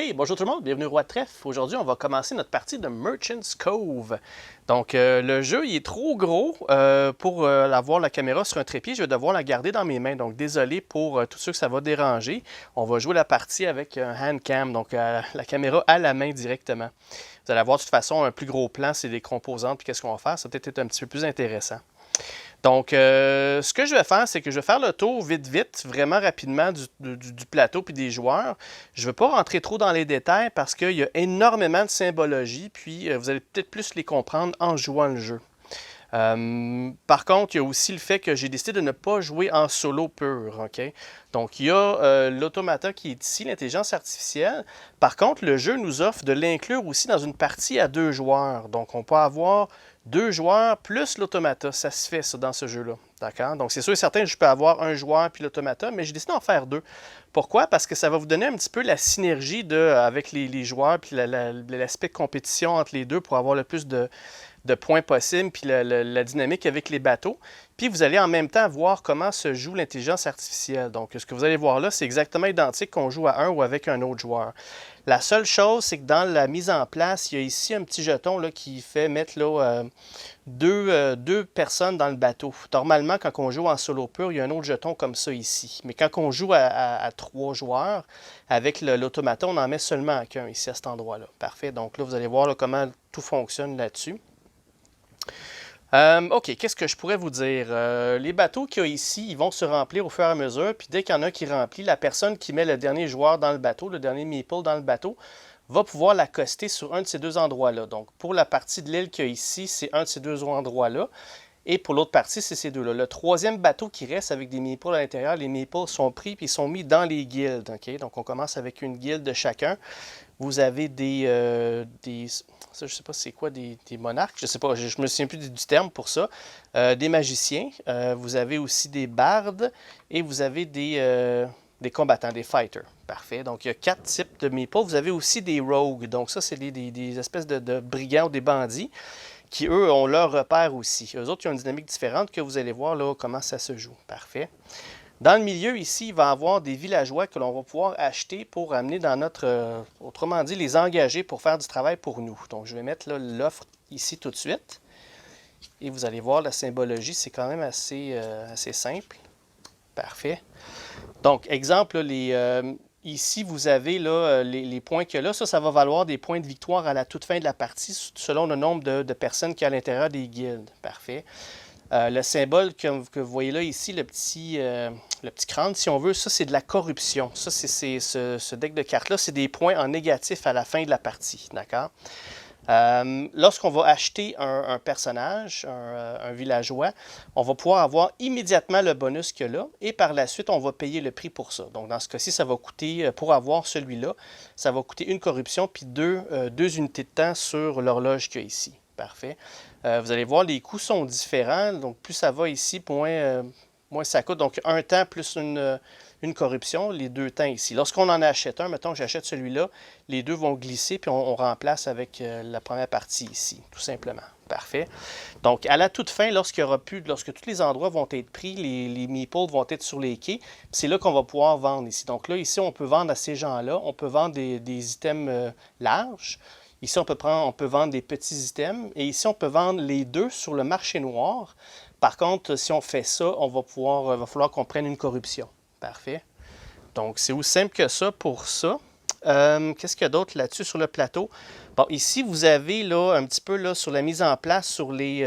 Hey, bonjour tout le monde, bienvenue au Roi de Trèfle. Aujourd'hui, on va commencer notre partie de Merchant's Cove. Donc, le jeu, il est trop gros pour avoir la caméra sur un trépied. Je vais devoir la garder dans mes mains. Donc, désolé pour tous ceux que ça va déranger. On va jouer la partie avec un handcam, donc la caméra à la main directement. Vous allez avoir de toute façon un plus gros plan, c'est des composantes, puis qu'est-ce qu'on va faire. Ça va peut-être être un petit peu plus intéressant. Donc, ce que je vais faire, c'est que je vais faire le tour vite, vraiment rapidement du plateau puis des joueurs. Je ne vais pas rentrer trop dans les détails parce qu'il y a énormément de symbologie, puis vous allez peut-être plus les comprendre en jouant le jeu. Par contre, il y a aussi le fait que j'ai décidé de ne pas jouer en solo pur. Okay? Donc, il y a l'automata qui est ici, l'intelligence artificielle. Par contre, le jeu nous offre de l'inclure aussi dans une partie à 2 joueurs. Donc, on peut avoir 2 joueurs plus l'automata. Ça se fait, ça, dans ce jeu-là. D'accord? Donc, c'est sûr et certain que je peux avoir un joueur puis l'automata, mais j'ai décidé d'en faire 2. Pourquoi? Parce que ça va vous donner un petit peu la synergie avec les joueurs puis l'aspect de compétition entre les deux pour avoir le plus de points possibles, puis la dynamique avec les bateaux. Puis vous allez en même temps voir comment se joue l'intelligence artificielle. Donc, ce que vous allez voir là, c'est exactement identique qu'on joue à un ou avec un autre joueur. La seule chose, c'est que dans la mise en place, il y a ici un petit jeton là, qui fait mettre là, deux personnes dans le bateau. Normalement, quand on joue en solo pur, il y a un autre jeton comme ça ici. Mais quand on joue à 3 joueurs, avec l'automata, on en met seulement qu'un ici à cet endroit-là. Parfait. Donc là, vous allez voir là, comment tout fonctionne là-dessus. OK, qu'est-ce que je pourrais vous dire? Les bateaux qu'il y a ici, ils vont se remplir au fur et à mesure. Puis dès qu'il y en a un qui remplit, la personne qui met le dernier joueur dans le bateau, le dernier meeple dans le bateau, va pouvoir l'accoster sur un de ces 2 endroits-là. Donc, pour la partie de l'île qu'il y a ici, c'est un de ces 2 endroits-là. Et pour l'autre partie, c'est ces 2-là. Le troisième bateau qui reste avec des meeples à l'intérieur, les meeples sont pris et sont mis dans les guildes. Okay? Donc, on commence avec une guilde de chacun. Vous avez ça, je ne sais pas c'est quoi, des monarques, je ne sais pas, je me souviens plus du terme pour ça, des magiciens, vous avez aussi des bardes et vous avez des combattants, des fighters. Parfait. Donc, il y a 4 types de meeples. Vous avez aussi des rogues. Donc, ça, c'est des espèces de brigands ou des bandits qui, eux, ont leur repère aussi. Eux autres, ils ont une dynamique différente que vous allez voir là comment ça se joue. Parfait. Dans le milieu, ici, il va y avoir des villageois que l'on va pouvoir acheter pour amener dans notre... autrement dit, les engager pour faire du travail pour nous. Donc, je vais mettre l'offre ici tout de suite. Et vous allez voir, la symbologie, c'est quand même assez simple. Parfait. Donc, exemple, ici, vous avez là, les points qu'il y a là. Ça va valoir des points de victoire à la toute fin de la partie, selon le nombre de personnes qu'il y a à l'intérieur des guildes. Parfait. Le symbole que vous voyez là ici, le petit crâne, si on veut, ça c'est de la corruption. Ça, ce deck de cartes-là, c'est des points en négatif à la fin de la partie. D'accord? Lorsqu'on va acheter un personnage, un villageois, on va pouvoir avoir immédiatement le bonus qu'il y a là et par la suite, on va payer le prix pour ça. Donc, dans ce cas-ci, ça va coûter, pour avoir celui-là, ça va coûter une corruption puis deux unités de temps sur l'horloge qu'il y a ici. Parfait. Vous allez voir, les coûts sont différents. Donc, plus ça va ici, moins ça coûte. Donc, un temps plus une corruption, les 2 temps ici. Lorsqu'on en achète un, mettons que j'achète celui-là, les 2 vont glisser, puis on remplace avec la première partie ici, tout simplement. Parfait. Donc, à la toute fin, lorsque tous les endroits vont être pris, les meeples vont être sur les quais, c'est là qu'on va pouvoir vendre ici. Donc là, ici, on peut vendre à ces gens-là, on peut vendre des items larges. Ici, on peut vendre des petits items. Et ici, on peut vendre les 2 sur le marché noir. Par contre, si on fait ça, va falloir qu'on prenne une corruption. Parfait. Donc, c'est aussi simple que ça pour ça. Qu'est-ce qu'il y a d'autre là-dessus sur le plateau? Bon, ici, vous avez là, un petit peu là, sur la mise en place sur les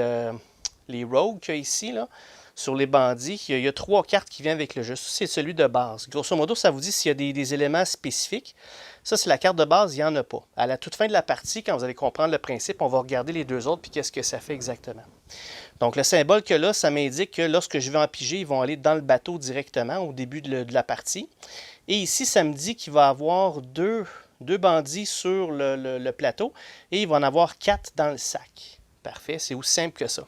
rogues qu'il y a ici, là, sur les bandits. Il y a 3 cartes qui viennent avec le jeu. Ça, c'est celui de base. Grosso modo, ça vous dit s'il y a des éléments spécifiques. Ça, c'est la carte de base, il n'y en a pas. À la toute fin de la partie, quand vous allez comprendre le principe, on va regarder les 2 autres puis qu'est-ce que ça fait exactement. Donc, le symbole que là, ça m'indique que lorsque je vais en piger, ils vont aller dans le bateau directement au début de la partie. Et ici, ça me dit qu'il va y avoir 2 bandits sur le plateau et il va en avoir 4 dans le sac. Parfait, c'est aussi simple que ça.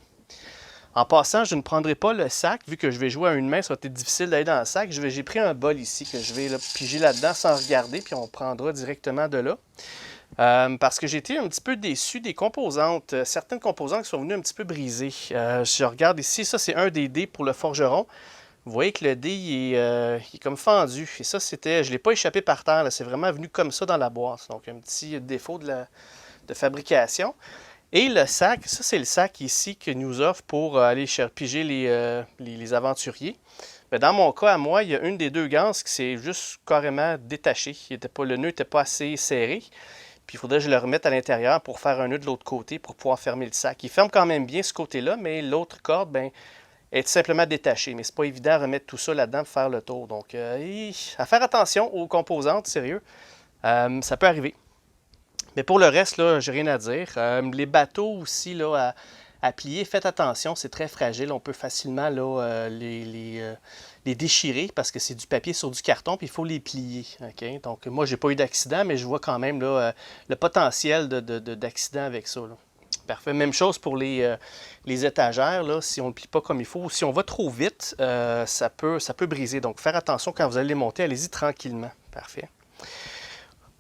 En passant, je ne prendrai pas le sac, vu que je vais jouer à une main, ça va être difficile d'aller dans le sac. J'ai pris un bol ici que je vais piger là-dedans sans regarder, puis on prendra directement de là. Parce que j'ai été un petit peu déçu des composantes. Certaines composantes qui sont venues un petit peu brisées. Je regarde ici, ça c'est un des dés pour le forgeron. Vous voyez que le dé il est comme fendu. Et ça, je ne l'ai pas échappé par terre. C'est vraiment venu comme ça dans la boîte. Donc, un petit défaut de fabrication. Et le sac, ça, c'est le sac ici que nous offre pour aller piger les aventuriers. Mais dans mon cas, à moi, il y a une des deux ganses qui s'est juste carrément détachée. Le nœud n'était pas assez serré. Puis il faudrait que je le remette à l'intérieur pour faire un nœud de l'autre côté pour pouvoir fermer le sac. Il ferme quand même bien ce côté-là, mais l'autre corde, ben, est simplement détachée. Mais c'est pas évident de remettre tout ça là-dedans pour faire le tour. Donc, à faire attention aux composantes, sérieux. Ça peut arriver. Mais pour le reste, là, j'ai rien à dire. Les bateaux aussi, là, à plier, faites attention, c'est très fragile. On peut facilement là, les déchirer parce que c'est du papier sur du carton, puis il faut les plier. Okay? Donc, moi, j'ai pas eu d'accident, mais je vois quand même là, le potentiel d'accident avec ça. Là. Parfait. Même chose pour les étagères. Là, si on ne le plie pas comme il faut, ou si on va trop vite, ça peut briser. Donc, faire attention quand vous allez les monter, allez-y tranquillement. Parfait.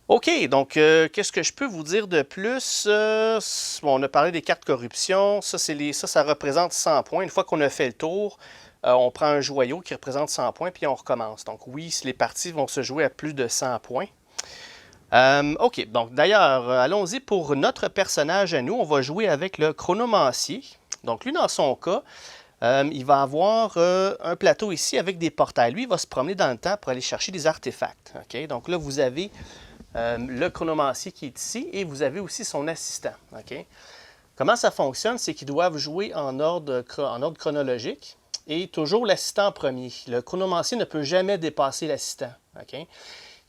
OK, donc qu'est-ce que je peux vous dire de plus? Bon, on a parlé des cartes corruption. Ça représente 100 points. Une fois qu'on a fait le tour, on prend un joyau qui représente 100 points, puis on recommence. Donc oui, les parties vont se jouer à plus de 100 points. OK, donc d'ailleurs, allons-y pour notre personnage à nous. On va jouer avec le chronomancier. Donc lui, dans son cas, il va avoir un plateau ici avec des portails. Lui, il va se promener dans le temps pour aller chercher des artefacts. OK, donc là, vous avez le chronomancier qui est ici et vous avez aussi son assistant. Okay? Comment ça fonctionne? C'est qu'ils doivent jouer en ordre chronologique et toujours l'assistant en premier. Le chronomancier ne peut jamais dépasser l'assistant. Okay?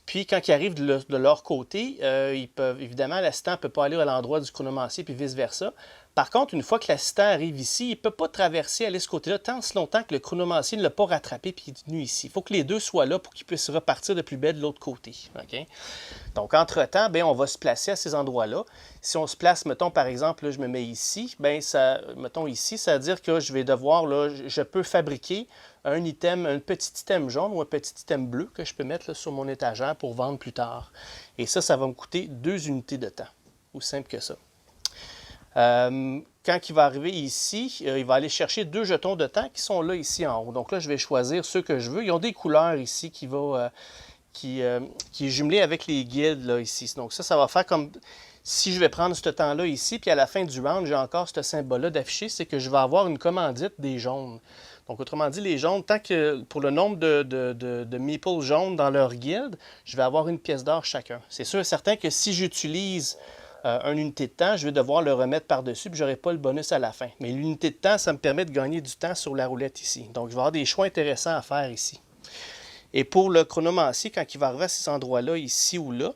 Puis quand ils arrivent de leur côté, évidemment, l'assistant ne peut pas aller à l'endroit du chronomancier puis vice-versa. Par contre, une fois que l'assistant arrive ici, il ne peut pas traverser, aller de ce côté-là, tant si longtemps que le chronomancier ne l'a pas rattrapé et il est venu ici. Il faut que les deux soient là pour qu'ils puissent repartir de plus belle de l'autre côté. Okay? Donc, entre-temps, ben, on va se placer à ces endroits-là. Si on se place, mettons, par exemple, là, je me mets ici, ben, mettons ici, ça veut dire que je vais devoir, là, je peux fabriquer un petit item jaune ou un petit item bleu que je peux mettre là, sur mon étagère pour vendre plus tard. Et ça va me coûter 2 unités de temps. Aussi simple que ça. Quand il va arriver ici, il va aller chercher 2 jetons de temps qui sont là ici en haut. Donc là, je vais choisir ceux que je veux. Ils ont des couleurs ici qui est jumelé avec les guildes là, ici. Donc ça va faire comme si je vais prendre ce temps-là ici, puis à la fin du round, j'ai encore ce symbole-là d'affiché, c'est que je vais avoir une commandite des jaunes. Donc autrement dit, les jaunes, tant que pour le nombre de meeples jaunes dans leur guilde, je vais avoir une pièce d'or chacun. C'est sûr et certain que si j'utilise une unité de temps, je vais devoir le remettre par-dessus, puis je n'aurai pas le bonus à la fin. Mais l'unité de temps, ça me permet de gagner du temps sur la roulette ici. Donc je vais avoir des choix intéressants à faire ici. Et pour le chronomancier, quand il va arriver à ces endroits-là, ici ou là,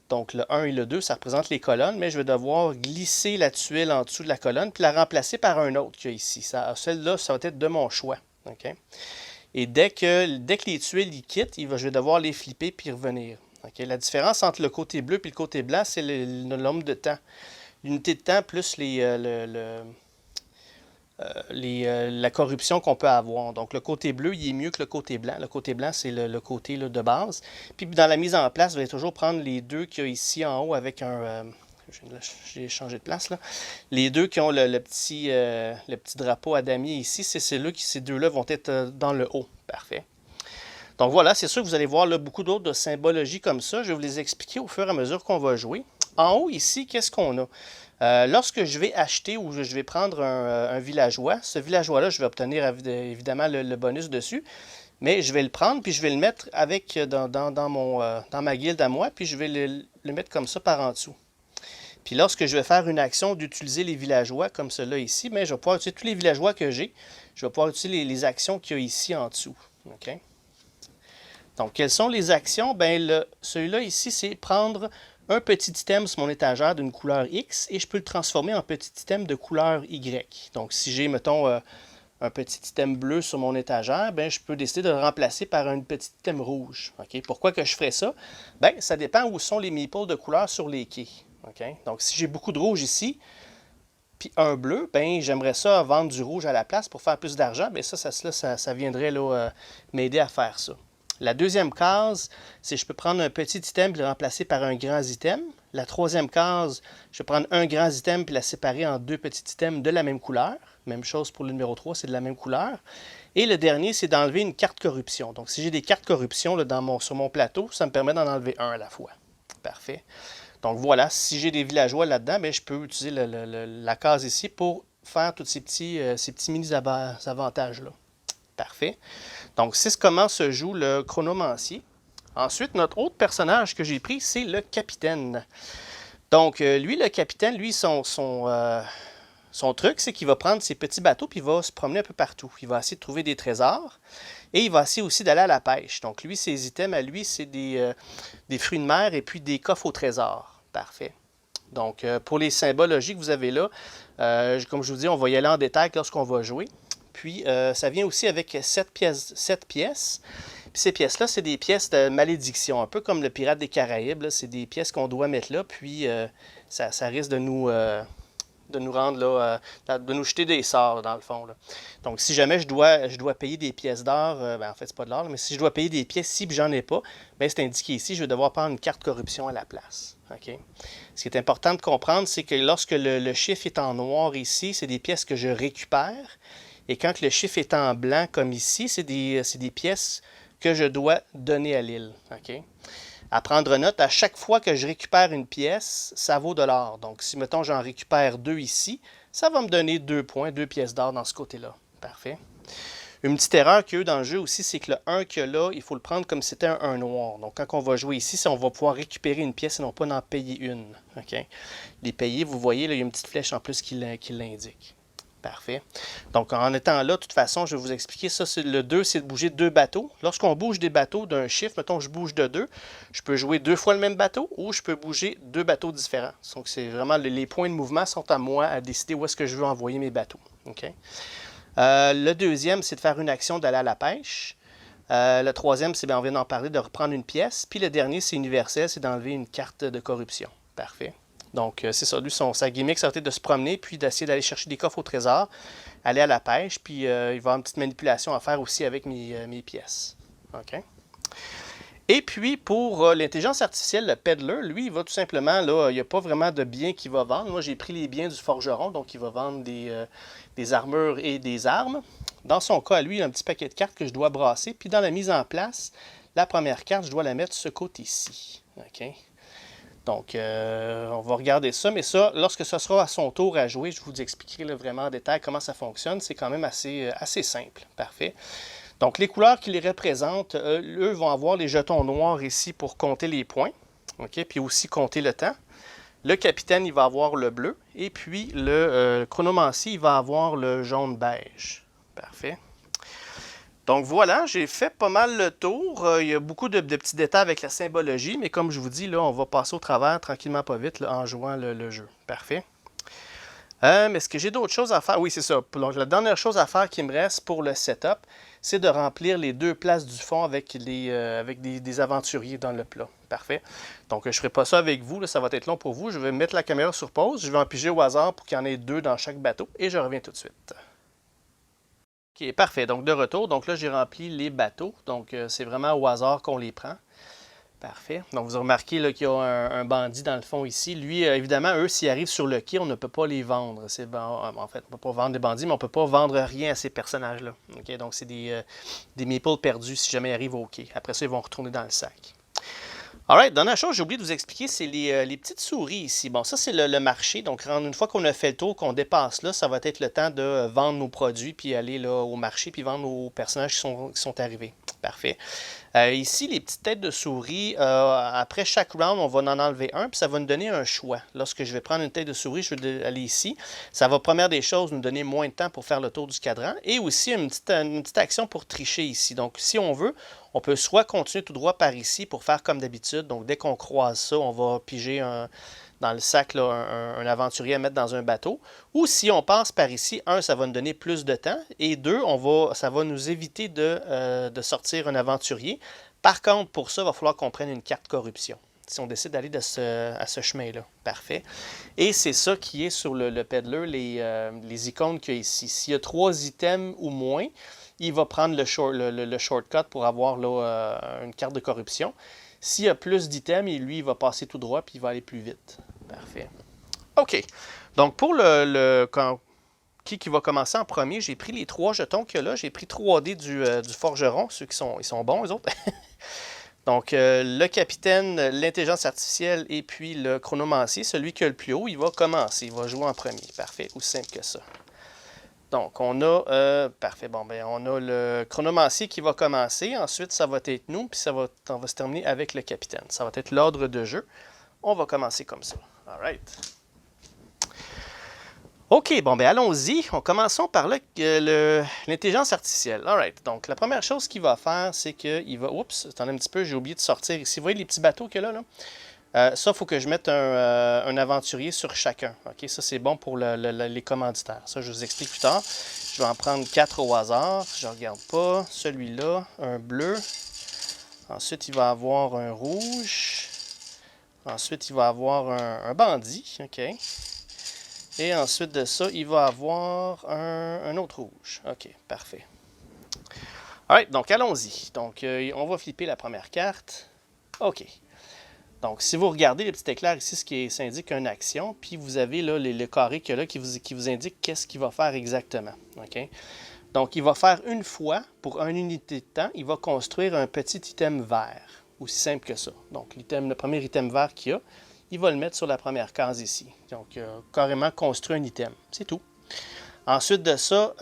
donc le 1 et le 2, ça représente les colonnes, mais je vais devoir glisser la tuile en dessous de la colonne, puis la remplacer par un autre qu'il y a ici. Celle-là, ça va être de mon choix. Okay? Et dès que les tuiles y quittent, je vais devoir les flipper puis revenir. Okay? La différence entre le côté bleu et le côté blanc, c'est le nombre de temps. L'unité de temps plus la corruption qu'on peut avoir. Donc, le côté bleu, il est mieux que le côté blanc. Le côté blanc, c'est le côté là, de base. Puis, dans la mise en place, vous allez toujours prendre les deux qu'il y a ici en haut avec un... j'ai changé de place, là. Les deux qui ont le petit drapeau à damier ici, ces deux-là vont être dans le haut. Parfait. Donc, voilà, c'est sûr que vous allez voir là, beaucoup d'autres de symbologies comme ça. Je vais vous les expliquer au fur et à mesure qu'on va jouer. En haut, ici, qu'est-ce qu'on a? Lorsque je vais acheter ou je vais prendre un villageois, ce villageois-là, je vais obtenir évidemment le bonus dessus, mais je vais le prendre puis je vais le mettre dans ma guilde à moi, puis je vais le mettre comme ça par en dessous. Puis lorsque je vais faire une action d'utiliser les villageois comme cela ici, mais je vais pouvoir utiliser tous les villageois que j'ai, je vais pouvoir utiliser les actions qu'il y a ici en dessous. Okay? Donc, quelles sont les actions? Bien, celui-là ici, c'est prendre un petit item sur mon étagère d'une couleur X et je peux le transformer en petit item de couleur Y. Donc, si j'ai, mettons, un petit item bleu sur mon étagère, bien, je peux décider de le remplacer par un petit item rouge. Okay? Pourquoi que je ferais ça? Bien, ça dépend où sont les meeples de couleur sur les quais. Okay? Donc, si j'ai beaucoup de rouge ici, puis un bleu, bien, j'aimerais ça vendre du rouge à la place pour faire plus d'argent. Bien, ça viendrait là, m'aider à faire ça. La deuxième case, c'est je peux prendre un petit item et le remplacer par un grand item. La troisième case, je vais prendre un grand item et la séparer en deux petits items de la même couleur. Même chose pour le numéro 3, c'est de la même couleur. Et le dernier, c'est d'enlever une carte corruption. Donc, si j'ai des cartes corruption là, sur mon plateau, ça me permet d'en enlever un à la fois. Parfait. Donc, voilà, si j'ai des villageois là-dedans, je peux utiliser la case ici pour faire tous ces petits mini-avantages-là. Parfait. Donc, c'est comment se joue le chronomancier. Ensuite, notre autre personnage que j'ai pris, c'est le capitaine. Donc, lui, le capitaine, lui, son truc, c'est qu'il va prendre ses petits bateaux puis il va se promener un peu partout. Il va essayer de trouver des trésors et il va essayer aussi d'aller à la pêche. Donc, lui, ses items à lui, c'est des fruits de mer et puis des coffres au trésor. Parfait. Donc, pour les symbologies que vous avez là, comme je vous dis, on va y aller en détail lorsqu'on va jouer. Puis, ça vient aussi avec 7 pièces. Puis ces pièces-là, c'est des pièces de malédiction, un peu comme le Pirate des Caraïbes. C'est des pièces qu'on doit mettre là, puis ça risque de nous rendre là, de nous jeter des sorts, dans le fond. Là. Donc, si jamais je dois payer des pièces d'or, en fait, c'est pas de l'or, mais si je dois payer des pièces ici, puis j'en ai pas, c'est indiqué ici, je vais devoir prendre une carte corruption à la place. Okay? Ce qui est important de comprendre, c'est que lorsque le chiffre est en noir ici, c'est des pièces que je récupère. Et quand le chiffre est en blanc, comme ici, c'est des pièces que je dois donner à l'île. Okay? À prendre note, à chaque fois que je récupère une pièce, ça vaut de l'or. Donc, si, mettons, j'en récupère 2 ici, ça va me donner 2 points, 2 pièces d'or dans ce côté-là. Parfait. Une petite erreur qu'il y a eu dans le jeu aussi, c'est que le 1 qu'il y a là, il faut le prendre comme si c'était un noir. Donc, quand on va jouer ici, on va pouvoir récupérer une pièce et non pas en payer une. Okay? Les payer, vous voyez, là, il y a une petite flèche en plus qui l'indique. Parfait. Donc, en étant là, de toute façon, je vais vous expliquer ça. Le 2, c'est de bouger 2 bateaux. Lorsqu'on bouge des bateaux d'un chiffre, mettons je bouge de 2, je peux jouer 2 fois le même bateau ou je peux bouger 2 bateaux différents. Donc, c'est vraiment les points de mouvement sont à moi à décider où est-ce que je veux envoyer mes bateaux. Okay? Le deuxième, c'est de faire une action d'aller à la pêche. Le troisième, c'est, on vient d'en parler, de reprendre une pièce. Puis le dernier, c'est universel, c'est d'enlever une carte de corruption. Parfait. Donc, c'est ça, lui, sa gimmick, ça a été de se promener, puis d'essayer d'aller chercher des coffres au trésor, aller à la pêche, puis il va y avoir une petite manipulation à faire aussi avec mes pièces. OK? Et puis, pour l'intelligence artificielle, le peddler, lui, il va tout simplement, là, il n'y a pas vraiment de biens qu'il va vendre. Moi, j'ai pris les biens du forgeron, donc il va vendre des armures et des armes. Dans son cas, lui, il a un petit paquet de cartes que je dois brasser, puis dans la mise en place, la première carte, je dois la mettre de ce côté-ci. OK? Donc, on va regarder ça, mais ça, lorsque ce sera à son tour à jouer, je vous expliquerai là, vraiment en détail comment ça fonctionne. C'est quand même assez simple. Parfait. Donc, les couleurs qui les représentent, eux vont avoir les jetons noirs ici pour compter les points, okay? Puis aussi compter le temps. Le capitaine, il va avoir le bleu, et puis le chronomancier, il va avoir le jaune-beige. Parfait. Donc voilà, j'ai fait pas mal le tour. Il y a beaucoup de petits détails avec la symbologie, mais comme je vous dis, là, on va passer au travers tranquillement pas vite là, en jouant le jeu. Parfait. Mais est-ce que j'ai d'autres choses à faire? Oui, c'est ça. Donc, la dernière chose à faire qui me reste pour le setup, c'est de remplir les 2 places du fond avec des aventuriers dans le plat. Parfait. Donc, je ne ferai pas ça avec vous. Là, ça va être long pour vous. Je vais mettre la caméra sur pause. Je vais en piger au hasard pour qu'il y en ait 2 dans chaque bateau. Et je reviens tout de suite. OK, parfait. Donc, de retour. Donc là, j'ai rempli les bateaux. Donc, c'est vraiment au hasard qu'on les prend. Parfait. Donc, vous remarquez qu'il y a un bandit dans le fond ici. Lui, évidemment, eux, s'ils arrivent sur le quai, on ne peut pas les vendre. En fait, on ne peut pas vendre des bandits, mais on ne peut pas vendre rien à ces personnages-là. Okay? Donc, c'est des meeples perdus si jamais ils arrivent au quai. Après ça, ils vont retourner dans le sac. Alright, dernière chose, j'ai oublié de vous expliquer, c'est les petites souris ici. Bon, ça, c'est le marché. Donc, une fois qu'on a fait le tour, qu'on dépasse là, ça va être le temps de vendre nos produits, puis aller là, au marché, puis vendre aux personnages qui sont arrivés. Parfait. Ici, les petites têtes de souris, après chaque round, on va en enlever un, puis ça va nous donner un choix. Lorsque je vais prendre une tête de souris, je vais aller ici. Ça va, première des choses, nous donner moins de temps pour faire le tour du cadran. Et aussi une petite action pour tricher ici. Donc, si on veut, on peut soit continuer tout droit par ici pour faire comme d'habitude. Donc, dès qu'on croise ça, on va piger dans le sac là, un aventurier à mettre dans un bateau. Ou si on passe par ici, ça va nous donner plus de temps. Et 2, ça va nous éviter de sortir un aventurier. Par contre, pour ça, il va falloir qu'on prenne une carte corruption. Si on décide d'aller à ce chemin-là. Parfait. Et c'est ça qui est sur le peddler, les icônes qu'il y a ici. S'il y a 3 items ou moins, il va prendre le shortcut pour avoir là, une carte de corruption. S'il y a plus d'items, lui, il va passer tout droit puis il va aller plus vite. Parfait. OK. Donc, pour qui va commencer en premier, j'ai pris les 3 jetons qu'il y a là. J'ai pris 3D du forgeron, ceux qui sont bons, eux autres. Donc, le capitaine, l'intelligence artificielle et puis le chronomancier, celui qui a le plus haut, il va commencer. Il va jouer en premier. Parfait. Aussi simple que ça. Donc, on a... parfait. Bon, ben, on a le chronomancier qui va commencer. Ensuite, ça va être nous, puis on va se terminer avec le capitaine. Ça va être l'ordre de jeu. On va commencer comme ça. All right. OK, bon, ben allons-y. Commençons par l'intelligence artificielle. All right. Donc, la première chose qu'il va faire, c'est qu'il va... Oups, attendez un petit peu, j'ai oublié de sortir ici. Vous voyez les petits bateaux qu'il y a là? Ça, il faut que je mette un aventurier sur chacun. OK, ça, c'est bon pour les commanditaires. Ça, je vous explique plus tard. Je vais en prendre 4 au hasard. Je ne regarde pas. Celui-là, un bleu. Ensuite, il va avoir un rouge. Ensuite, il va avoir un bandit. OK. Et ensuite de ça, il va avoir un autre rouge. OK, parfait. Alright, donc allons-y. Donc, on va flipper la première carte. OK. Donc, si vous regardez les petits éclairs ici, ça indique une action, puis vous avez là, le carré qu'il y a là qui vous indique qu'est-ce qu'il va faire exactement. OK? Donc, il va faire une fois, pour une unité de temps, il va construire un petit item vert. Aussi simple que ça. Donc, le premier item vert qu'il y a, il va le mettre sur la première case ici. Donc, carrément construire un item. C'est tout. Ensuite de ça,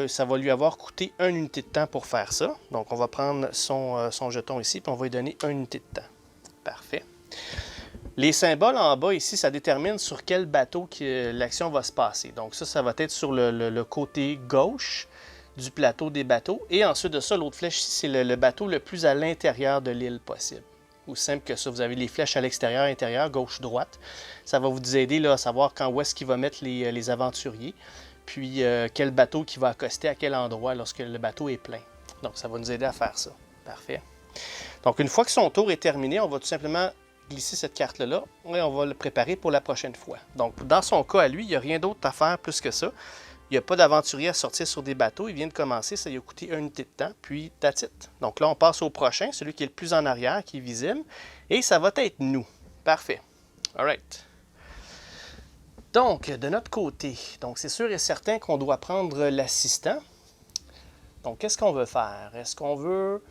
ça va lui avoir coûté une unité de temps pour faire ça. Donc, on va prendre son jeton ici, puis on va lui donner une unité de temps. Parfait. Les symboles en bas ici, ça détermine sur quel bateau l'action va se passer. Donc, ça va être sur le côté gauche du plateau des bateaux. Et ensuite de ça, l'autre flèche ici, c'est le bateau le plus à l'intérieur de l'île possible. Aussi simple que ça, vous avez les flèches à l'extérieur, intérieur, gauche, droite. Ça va vous aider là, à savoir où est-ce qu'il va mettre les aventuriers, puis quel bateau qui va accoster à quel endroit lorsque le bateau est plein. Donc, ça va nous aider à faire ça. Parfait. Donc, une fois que son tour est terminé, on va tout simplement glisser cette carte-là et on va le préparer pour la prochaine fois. Donc, dans son cas à lui, il n'y a rien d'autre à faire plus que ça. Il n'y a pas d'aventurier à sortir sur des bateaux. Il vient de commencer, ça lui a coûté une unité de temps, puis that's it. Donc là, on passe au prochain, celui qui est le plus en arrière, qui est visible. Et ça va être nous. Parfait. All right. Donc, de notre côté, c'est sûr et certain qu'on doit prendre l'assistant. Donc, qu'est-ce qu'on veut faire? Est-ce qu'on veut...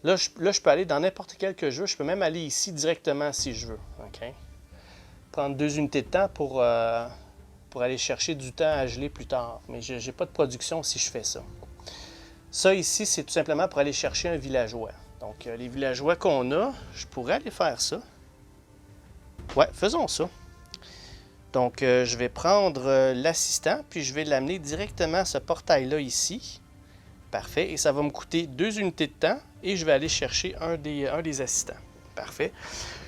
Là, je peux aller dans n'importe quel que je veux. Je peux même aller ici directement si je veux. OK? Prendre 2 unités de temps pour aller chercher du temps à geler plus tard. Mais je n'ai pas de production si je fais ça. Ça ici, c'est tout simplement pour aller chercher un villageois. Donc, les villageois qu'on a, je pourrais aller faire ça. Ouais, faisons ça. Donc, je vais prendre l'assistant, puis je vais l'amener directement à ce portail-là ici. Parfait. Et ça va me coûter 2 unités de temps, et je vais aller chercher un des assistants. Parfait.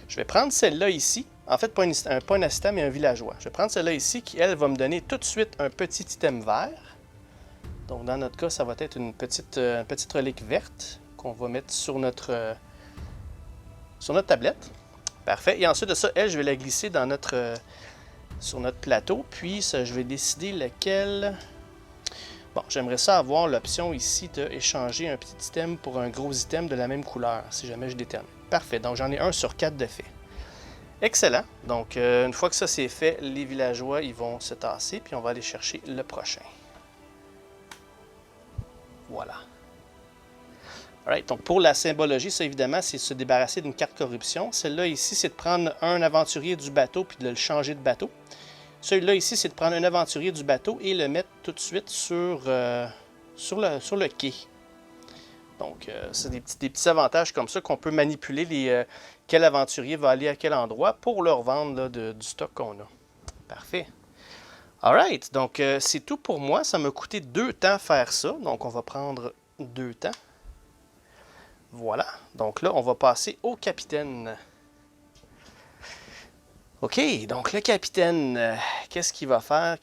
Je vais prendre celle-là ici. En fait, pas un assistant, mais un villageois. Je vais prendre celle-là ici qui, elle, va me donner tout de suite un petit item vert. Donc, dans notre cas, ça va être une petite relique verte qu'on va mettre sur notre tablette. Parfait. Et ensuite de ça, elle, je vais la glisser sur notre plateau. Puis, je vais décider lequel... Bon, j'aimerais ça avoir l'option ici d'échanger un petit item pour un gros item de la même couleur, si jamais je détermine. Parfait. Donc, j'en ai 1 sur 4 de fait. Excellent. Donc, une fois que ça c'est fait, les villageois, ils vont se tasser, puis on va aller chercher le prochain. Voilà. Alright, donc pour la symbologie, ça évidemment, c'est se débarrasser d'une carte corruption. Celle-là ici, c'est de prendre un aventurier du bateau puis de le changer de bateau. Celui-là ici, c'est de prendre un aventurier du bateau et le mettre tout de suite sur le quai. Donc, c'est des petits avantages comme ça qu'on peut manipuler quel aventurier va aller à quel endroit pour leur vendre là, du stock qu'on a. Parfait. Alright, donc c'est tout pour moi. Ça m'a coûté 2 temps faire ça. Donc, on va prendre 2 temps. Voilà. Donc là, on va passer au capitaine. OK, donc le capitaine, qu'est-ce qu'il va faire?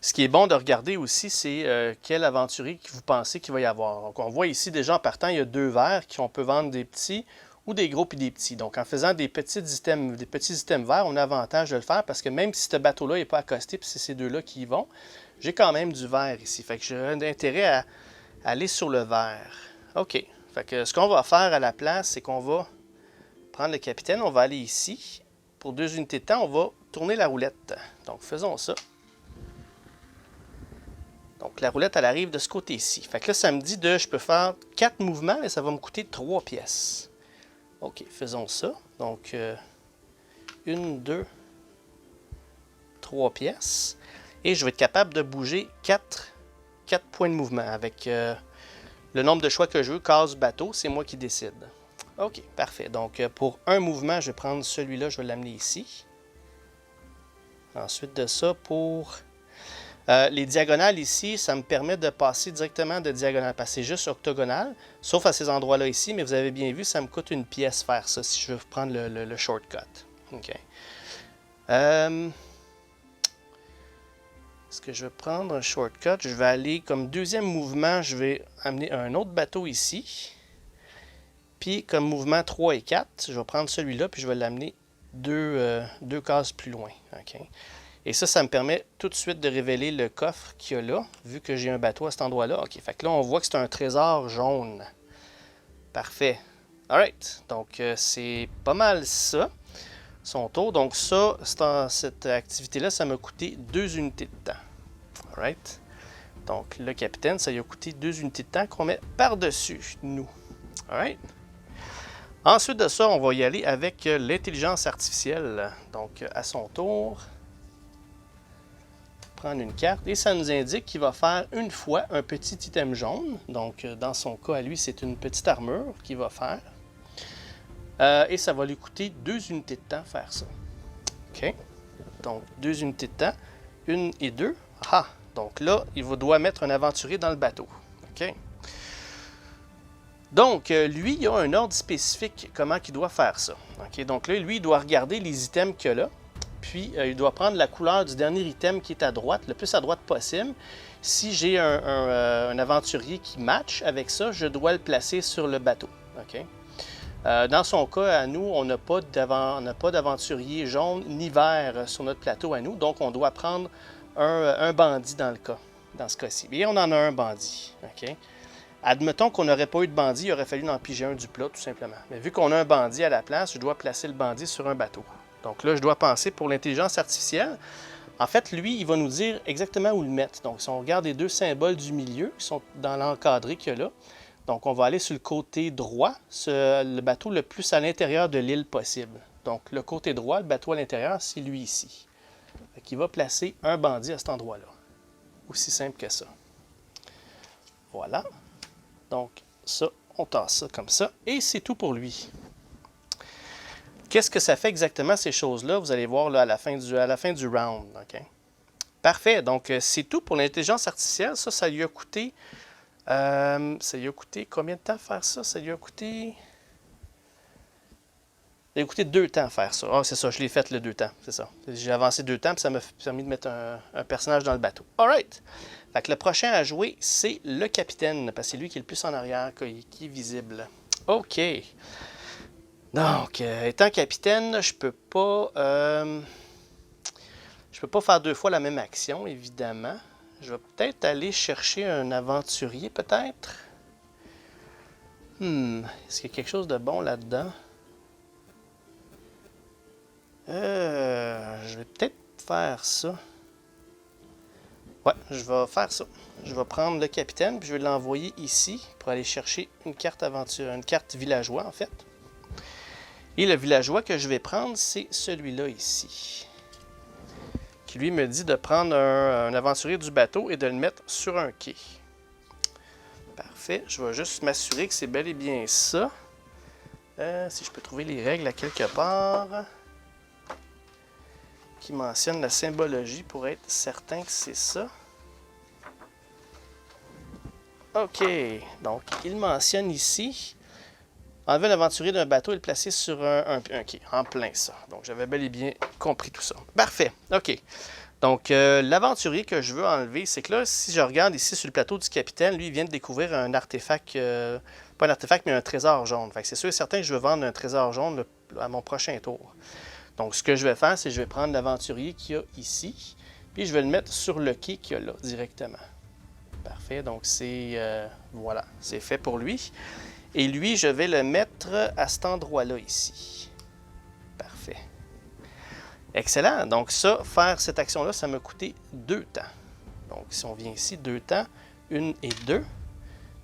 Ce qui est bon de regarder aussi, c'est quel aventurier vous pensez qu'il va y avoir. Donc, on voit ici déjà en partant, il y a 2 verts qu'on peut vendre des petits ou des gros puis des petits. Donc, en faisant des petits items verts, on a avantage de le faire parce que même si ce bateau-là n'est pas accosté, puis c'est ces 2-là qui y vont, j'ai quand même du vert ici. Fait que j'ai intérêt à aller sur le vert. OK. Fait que ce qu'on va faire à la place, c'est qu'on va prendre le capitaine, on va aller ici. Pour 2 unités de temps, on va tourner la roulette. Donc, faisons ça. Donc, la roulette, elle arrive de ce côté-ci. Fait que là, ça me dit je peux faire 4 mouvements et ça va me coûter 3 pièces. OK, faisons ça. Donc, 1, 2, 3 pièces. Et je vais être capable de bouger 4 points de mouvement avec le nombre de choix que je veux. Case bateau, c'est moi qui décide. OK, parfait. Donc, pour un mouvement, je vais prendre celui-là, je vais l'amener ici. Ensuite de ça, pour les diagonales ici, ça me permet de passer directement de diagonale, parce que c'est juste octogonal, sauf à ces endroits-là ici, mais vous avez bien vu, ça me coûte une pièce faire ça, si je veux prendre le shortcut. OK. Est-ce que je vais prendre un shortcut? Je vais aller comme deuxième mouvement, je vais amener un autre bateau ici. Puis comme mouvement 3 et 4, je vais prendre celui-là, puis je vais l'amener deux cases plus loin. OK. Et ça me permet tout de suite de révéler le coffre qu'il y a là, vu que j'ai un bateau à cet endroit-là. OK, fait que là, on voit que c'est un trésor jaune. Parfait. Alright, donc c'est pas mal ça, son tour. Donc ça, cette activité-là, ça m'a coûté 2 unités de temps. Alright. Donc le capitaine, ça lui a coûté 2 unités de temps qu'on met par-dessus nous. Alright. Ensuite de ça, on va y aller avec l'intelligence artificielle. Donc à son tour, prendre une carte et ça nous indique qu'il va faire une fois un petit item jaune. Donc dans son cas à lui, c'est une petite armure qu'il va faire. Et ça va lui coûter 2 unités de temps faire ça. OK. Donc 2 unités de temps, 1 et 2. Ah! Donc là, il doit mettre un aventurier dans le bateau. OK. Donc, lui, il a un ordre spécifique comment il doit faire ça. OK. Donc là, lui, il doit regarder les items qu'il a là. Puis, il doit prendre la couleur du dernier item qui est à droite, le plus à droite possible. Si j'ai un aventurier qui match avec ça, je dois le placer sur le bateau. OK. Dans son cas, à nous, on n'a pas d'aventurier jaune ni vert sur notre plateau à nous. Donc, on doit prendre un bandit dans ce cas-ci. Et on en a un bandit. OK. Admettons qu'on n'aurait pas eu de bandit, il aurait fallu en piger un du plat, tout simplement. Mais vu qu'on a un bandit à la place, je dois placer le bandit sur un bateau. Donc là, je dois penser pour l'intelligence artificielle. En fait, lui, il va nous dire exactement où le mettre. Donc, si on regarde les 2 symboles du milieu qui sont dans l'encadré qu'il y a là, donc on va aller sur le côté droit, le bateau le plus à l'intérieur de l'île possible. Donc, le côté droit, le bateau à l'intérieur, c'est lui ici. Il va placer un bandit à cet endroit-là. Aussi simple que ça. Voilà. Donc, ça, on tasse ça comme ça. Et c'est tout pour lui. Qu'est-ce que ça fait exactement, ces choses-là? Vous allez voir là, à la fin du round. Okay? Parfait. Donc, c'est tout pour l'intelligence artificielle. Ça lui a coûté... combien de temps faire ça? Ça lui a coûté... Ça lui a coûté 2 temps faire ça. Ah, c'est ça, je l'ai fait le 2 temps. C'est ça. J'ai avancé 2 temps, puis ça m'a permis de mettre un personnage dans le bateau. Alright. Fait que le prochain à jouer, c'est le capitaine, parce que c'est lui qui est le plus en arrière, qui est visible. OK. Donc, étant capitaine, je peux pas faire 2 fois la même action, évidemment. Je vais peut-être aller chercher un aventurier, peut-être. Est-ce qu'il y a quelque chose de bon là-dedans? Je vais peut-être faire ça. Ouais, je vais faire ça. Je vais prendre le capitaine, puis je vais l'envoyer ici pour aller chercher une carte aventure, une carte villageois, en fait. Et le villageois que je vais prendre, c'est celui-là ici. Qui lui me dit de prendre un aventurier du bateau et de le mettre sur un quai. Parfait. Je vais juste m'assurer que c'est bel et bien ça. Si je peux trouver les règles à quelque part. Qui mentionne la symbologie pour être certain que c'est ça. OK. Donc, il mentionne ici... Enlever un aventurier d'un bateau et le placer sur un quai. En plein ça. Donc, j'avais bel et bien compris tout ça. Parfait. OK. Donc, l'aventurier que je veux enlever, c'est que là, si je regarde ici sur le plateau du capitaine, lui, il vient de découvrir un artefact, pas un artefact, mais un trésor jaune. Fait que c'est sûr et certain que je veux vendre un trésor jaune à mon prochain tour. Donc, ce que je vais faire, c'est que je vais prendre l'aventurier qu'il y a ici. Puis je vais le mettre sur le quai qu'il y a là, directement. Parfait, donc voilà, c'est fait pour lui. Et lui, je vais le mettre à cet endroit-là ici. Parfait. Excellent. Donc ça, faire cette action-là, ça m'a coûté 2 temps. Donc si on vient ici, 2 temps, 1 et 2,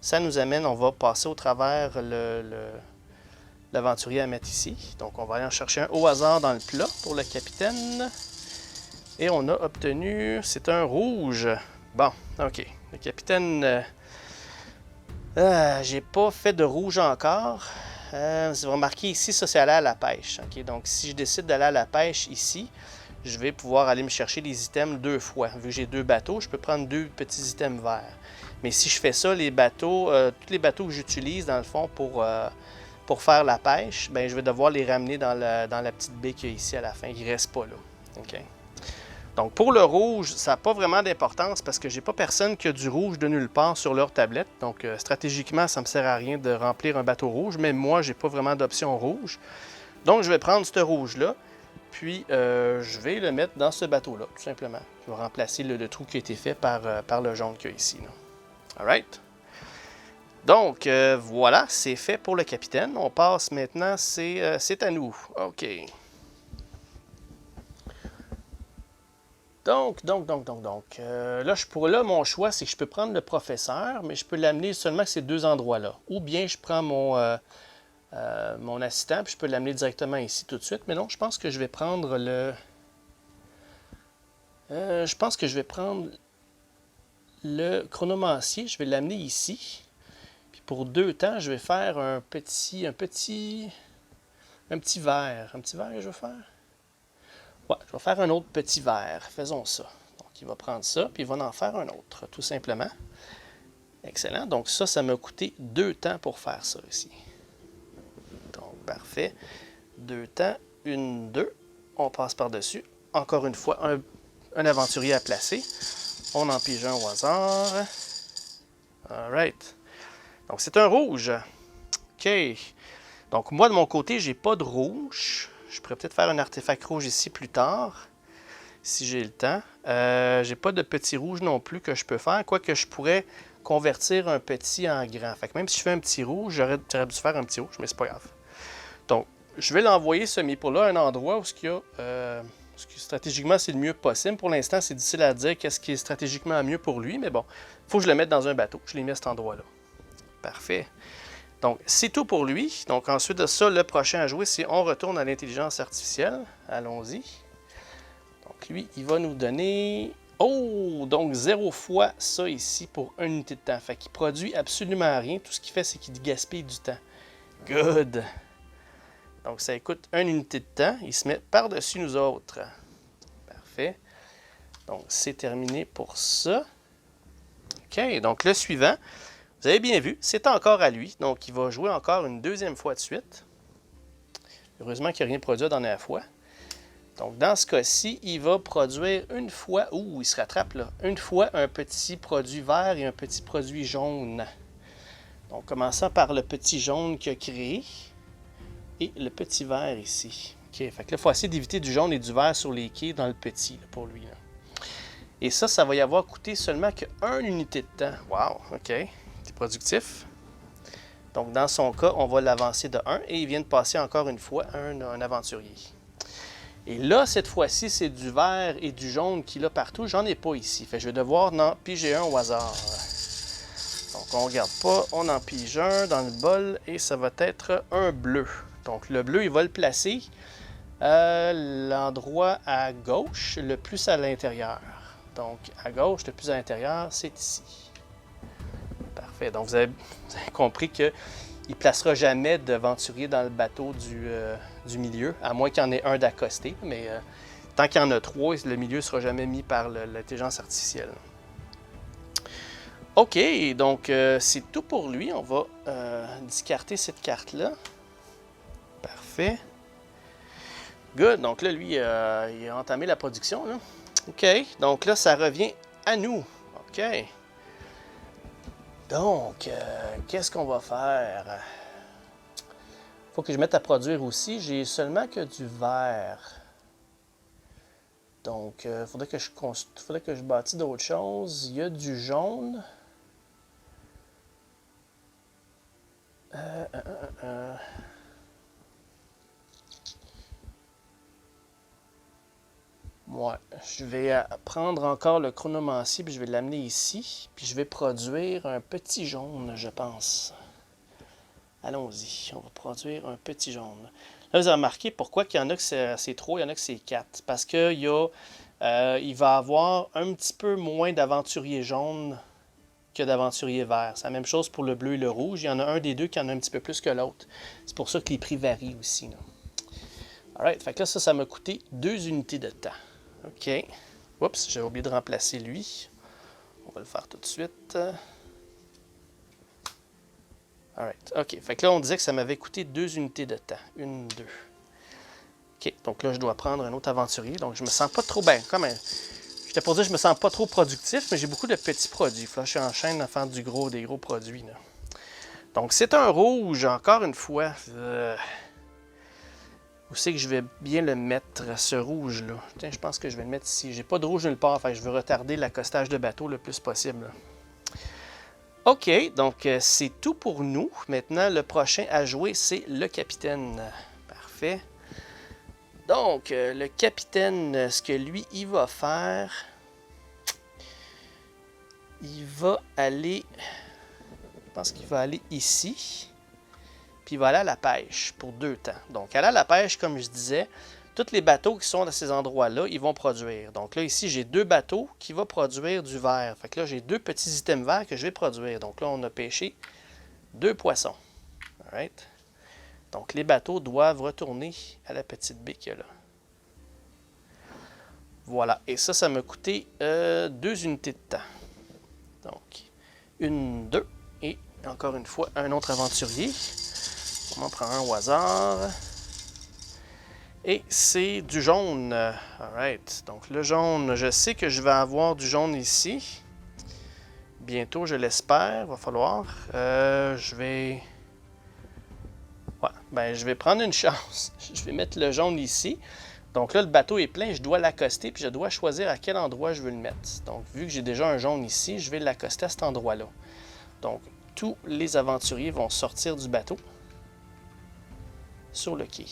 ça nous amène, on va passer au travers l'aventurier à mettre ici. Donc on va aller en chercher un au hasard dans le plat pour le capitaine. Et on a obtenu, c'est un rouge. Bon, ok. Le capitaine, j'ai pas fait de rouge encore. Vous remarquez ici, ça c'est aller à la pêche. Okay? Donc si je décide d'aller à la pêche ici, je vais pouvoir aller me chercher les items 2 fois. Vu que j'ai 2 bateaux, je peux prendre 2 petits items verts. Mais si je fais ça, les bateaux, tous les bateaux que j'utilise dans le fond pour faire la pêche, ben, je vais devoir les ramener dans la petite baie qu'il y a ici à la fin. Ils ne restent pas là. Okay? Donc pour le rouge, ça n'a pas vraiment d'importance parce que j'ai pas personne qui a du rouge de nulle part sur leur tablette. Donc stratégiquement, ça ne me sert à rien de remplir un bateau rouge, mais moi, j'ai pas vraiment d'option rouge. Donc je vais prendre ce rouge-là, puis je vais le mettre dans ce bateau-là, tout simplement. Je vais remplacer le trou qui a été fait par le jaune qu'il y a ici. Alright. Donc voilà, c'est fait pour le capitaine. On passe maintenant, c'est à nous. OK. Donc, là, mon choix, c'est que je peux prendre le professeur, mais je peux l'amener seulement à ces 2 endroits-là. Ou bien je prends mon assistant, puis je peux l'amener directement ici tout de suite. Mais non, je pense que je vais prendre le chronomancier. Je vais l'amener ici. Puis pour 2 temps, je vais faire un petit verre. Un petit verre que je vais faire? Ouais, je vais faire un autre petit verre. Faisons ça. Donc, il va prendre ça, puis il va en faire un autre, tout simplement. Excellent. Donc, ça m'a coûté 2 temps pour faire ça ici. Donc, parfait. 2 temps, 1, 2. On passe par-dessus. Encore une fois, un aventurier à placer. On en pige un au hasard. Alright. Donc, c'est un rouge. OK. Donc, moi, de mon côté, j'ai pas de rouge. Je pourrais peut-être faire un artefact rouge ici plus tard, si j'ai le temps. J'ai pas de petit rouge non plus que je peux faire, quoique je pourrais convertir un petit en grand. Fait que même si je fais un petit rouge, j'aurais dû faire un petit rouge, mais c'est pas grave. Donc, je vais l'envoyer ce meeple-là à un endroit où stratégiquement c'est le mieux possible. Pour l'instant, c'est difficile à dire qu'est-ce qui est stratégiquement mieux pour lui, mais bon, il faut que je le mette dans un bateau. Je l'ai mis à cet endroit-là. Parfait. Donc, c'est tout pour lui. Donc, ensuite de ça, le prochain à jouer, c'est on retourne à l'intelligence artificielle. Allons-y. Donc, lui, il va nous donner... Oh! Donc, 0 fois ça ici pour 1 unité de temps. Fait qu'il produit absolument rien. Tout ce qu'il fait, c'est qu'il gaspille du temps. Good! Donc, ça coûte 1 unité de temps. Il se met par-dessus nous autres. Parfait. Donc, c'est terminé pour ça. OK. Donc, le suivant... Vous avez bien vu, c'est encore à lui. Donc, il va jouer encore une 2e fois de suite. Heureusement qu'il n'a rien produit la dernière fois. Donc, dans ce cas-ci, il va produire une fois... Ouh, il se rattrape là. Une fois un petit produit vert et un petit produit jaune. Donc, commençant par le petit jaune qu'il a créé. Et le petit vert ici. OK, fait que là, il faut essayer d'éviter du jaune et du vert sur les quais dans le petit, là, pour lui. Là. Et ça va y avoir coûté seulement que 1 unité de temps. Wow, OK. C'est productif. Donc, dans son cas, on va l'avancer de 1 et il vient de passer encore une fois un aventurier. Et là, cette fois-ci, c'est du vert et du jaune qu'il a partout. J'en ai pas ici. Fait que je vais devoir en piger un au hasard. Donc, on ne regarde pas. On en pige un dans le bol et ça va être un bleu. Donc, le bleu, il va le placer à l'endroit à gauche, le plus à l'intérieur. Donc, à gauche, le plus à l'intérieur, c'est ici. Parfait. Donc, vous avez compris qu'il ne placera jamais d'aventurier dans le bateau du milieu, à moins qu'il y en ait un d'accosté. Mais tant qu'il y en a 3, le milieu ne sera jamais mis par l'intelligence artificielle. OK, donc c'est tout pour lui. On va discarter cette carte-là. Parfait. Good. Donc là, lui, il a entamé la production. Là. OK. Donc là, ça revient à nous. OK. Donc, qu'est-ce qu'on va faire? Il faut que je mette à produire aussi. J'ai seulement que du vert. Donc, faudrait que je bâtisse d'autres choses. Il y a du jaune. Ouais, je vais prendre encore le chronomancie, puis je vais l'amener ici. Puis je vais produire un petit jaune, je pense. Allons-y, on va produire un petit jaune. Là, vous avez remarqué pourquoi il y en a que c'est 3, il y en a que c'est 4. Parce qu'il il va avoir un petit peu moins d'aventuriers jaunes que d'aventuriers verts. C'est la même chose pour le bleu et le rouge. Il y en a un des deux qui en a un petit peu plus que l'autre. C'est pour ça que les prix varient aussi. Là. Alright, fait que là, ça m'a coûté 2 unités de temps. OK. Oups, j'ai oublié de remplacer lui. On va le faire tout de suite. Alright, OK. Fait que là, on disait que ça m'avait coûté 2 unités de temps. 1, 2. OK, donc là, je dois prendre un autre aventurier. Donc, je me sens pas trop bien. Comme j'étais pour dire que je me sens pas trop productif, mais j'ai beaucoup de petits produits. Là, je suis en train de faire des gros produits. Là. Donc, c'est un rouge, encore une fois. Où c'est que je vais bien le mettre, ce rouge-là? Tiens, je pense que je vais le mettre ici. J'ai pas de rouge nulle part, fait que je veux retarder l'accostage de bateau le plus possible. Là. OK, donc c'est tout pour nous. Maintenant, le prochain à jouer, c'est le capitaine. Parfait. Donc, le capitaine, ce que lui, il va faire... Il va aller... Je pense qu'il va aller ici. Puis il va aller à la pêche pour 2 temps. Donc, aller à la pêche, comme je disais, tous les bateaux qui sont à ces endroits-là, ils vont produire. Donc là, ici, j'ai 2 bateaux qui vont produire du verre. Fait que là, j'ai 2 petits items verts que je vais produire. Donc là, on a pêché 2 poissons. Alright. Donc, les bateaux doivent retourner à la petite baie qu'il y a là. Voilà. Et ça m'a coûté 2 unités de temps. Donc, 1, 2. Et encore une fois, un autre aventurier. On en prend un au hasard. Et c'est du jaune. Alright. Donc le jaune, je sais que je vais avoir du jaune ici. Bientôt, je l'espère. Va falloir. Je vais... Ouais, ben je vais prendre une chance. Je vais mettre le jaune ici. Donc là, le bateau est plein. Je dois l'accoster. Puis je dois choisir à quel endroit je veux le mettre. Donc vu que j'ai déjà un jaune ici, je vais l'accoster à cet endroit-là. Donc tous les aventuriers vont sortir du bateau. Sur le quai.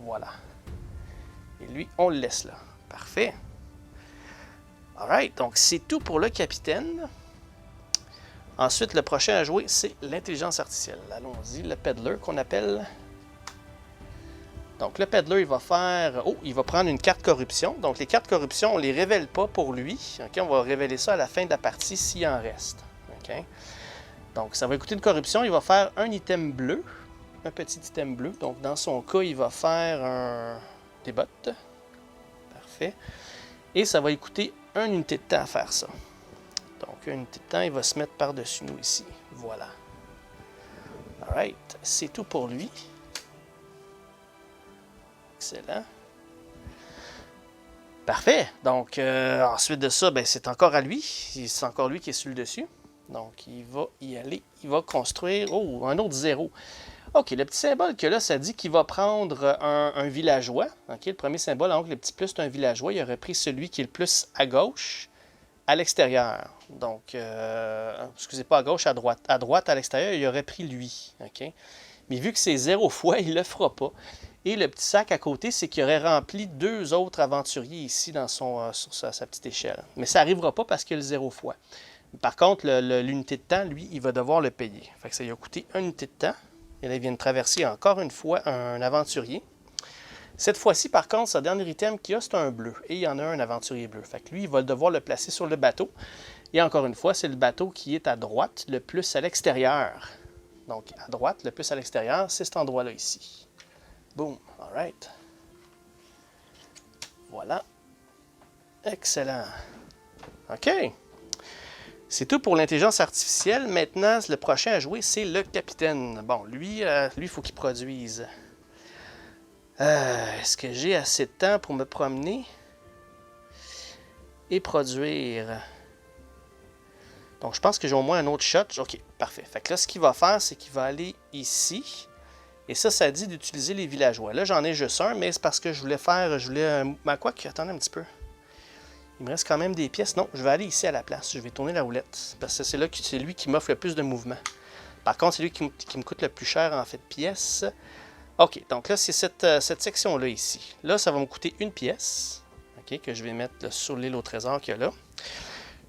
Voilà. Et lui, on le laisse là. Parfait. Alright, donc c'est tout pour le capitaine. Ensuite, le prochain à jouer, c'est l'intelligence artificielle. Allons-y, le peddler qu'on appelle. Donc le peddler, il va faire... Oh, il va prendre une carte corruption. Donc les cartes corruption, on ne les révèle pas pour lui. Okay, on va révéler ça à la fin de la partie s'il en reste. Okay. Donc ça va coûter une corruption. Il va faire un item bleu. Un petit item bleu. Donc, dans son cas, il va faire des bottes. Parfait. Et ça va lui coûter 1 unité de temps à faire ça. Donc, 1 unité de temps, il va se mettre par-dessus nous ici. Voilà. Alright. C'est tout pour lui. Excellent. Parfait. Donc, ensuite de ça, ben, c'est encore à lui. C'est encore lui qui est sur le dessus. Donc, il va y aller. Il va construire... Oh, un autre 0. OK, le petit symbole que là, ça dit qu'il va prendre un villageois. OK, le premier symbole, donc le petit plus, c'est un villageois. Il aurait pris celui qui est le plus à gauche, à l'extérieur. Donc, excusez pas à gauche, à droite. À droite, à l'extérieur, il aurait pris lui. OK? Mais vu que c'est 0 fois, il ne le fera pas. Et le petit sac à côté, c'est qu'il aurait rempli 2 autres aventuriers ici dans sur sa petite échelle. Mais ça n'arrivera pas parce qu'il y a le 0 fois. Par contre, l'unité de temps, lui, il va devoir le payer. Fait que ça lui a coûté 1 unité de temps. Et là, il vient de traverser encore une fois un aventurier. Cette fois-ci, par contre, sa dernier item qu'il y a, c'est un bleu. Et il y en a un aventurier bleu. Fait que lui, il va devoir le placer sur le bateau. Et encore une fois, c'est le bateau qui est à droite, le plus à l'extérieur. Donc, à droite, le plus à l'extérieur, c'est cet endroit-là ici. Boom. All right. Voilà. Excellent. OK. C'est tout pour l'intelligence artificielle. Maintenant, le prochain à jouer, c'est le capitaine. Bon, lui, il faut qu'il produise. Est-ce que j'ai assez de temps pour me promener et produire? Donc, je pense que j'ai au moins un autre shot. OK, parfait. Fait que là, ce qu'il va faire, c'est qu'il va aller ici. Et ça dit d'utiliser les villageois. Là, j'en ai juste un, mais c'est parce que je voulais faire... Ben, quoi que... Attendez un petit peu. Il me reste quand même des pièces. Non, je vais aller ici à la place. Je vais tourner la roulette. Parce que c'est là que c'est lui qui m'offre le plus de mouvement. Par contre, c'est lui qui me coûte le plus cher en fait de pièces. OK, donc là, c'est cette section-là ici. Là, ça va me coûter une pièce. OK, que je vais mettre là, sur l'île au trésor qu'il y a là.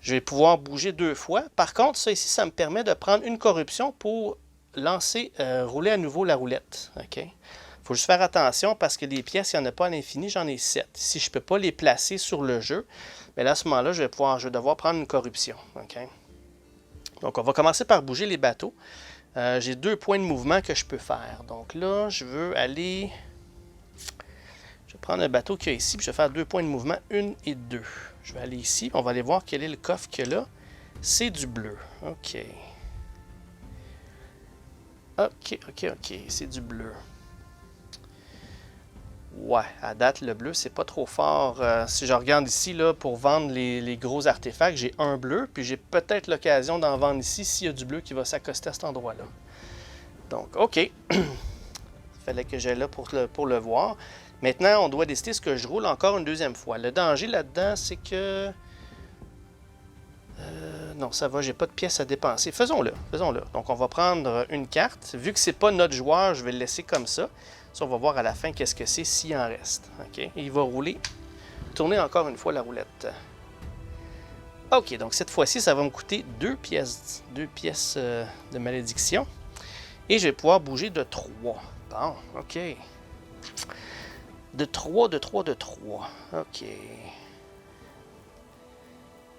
Je vais pouvoir bouger 2 fois. Par contre, ça ici, ça me permet de prendre une corruption pour lancer, rouler à nouveau la roulette. OK? Il faut juste faire attention parce que les pièces, il n'y en a pas à l'infini, j'en ai 7. Si je ne peux pas les placer sur le jeu, mais là, à ce moment-là, je vais devoir prendre une corruption. OK? Donc, on va commencer par bouger les bateaux. J'ai 2 points de mouvement que je peux faire. Donc là, je veux aller... Je vais prendre un bateau qu'il y a ici, puis je vais faire 2 points de mouvement, 1 et 2. Je vais aller ici, on va aller voir quel est le coffre qu'il y a là. C'est du bleu. OK. OK. C'est du bleu. Ouais, à date, le bleu, c'est pas trop fort. Si je regarde ici, là, pour vendre les gros artefacts, j'ai un bleu, puis j'ai peut-être l'occasion d'en vendre ici s'il y a du bleu qui va s'accoster à cet endroit-là. Donc, OK. Il fallait que j'aille là pour le voir. Maintenant, on doit décider ce que je roule encore une deuxième fois. Le danger là-dedans, c'est que... non, ça va, j'ai pas de pièces à dépenser. Faisons-le. Donc, on va prendre une carte. Vu que c'est pas notre joueur, je vais le laisser comme ça. Ça, on va voir à la fin qu'est-ce que c'est s'il en reste. OK? Et il va rouler. Tourner encore une fois la roulette. OK, donc cette fois-ci, ça va me coûter 2 pièces. 2 pièces de malédiction. Et je vais pouvoir bouger de 3. Bon, OK. De 3. OK.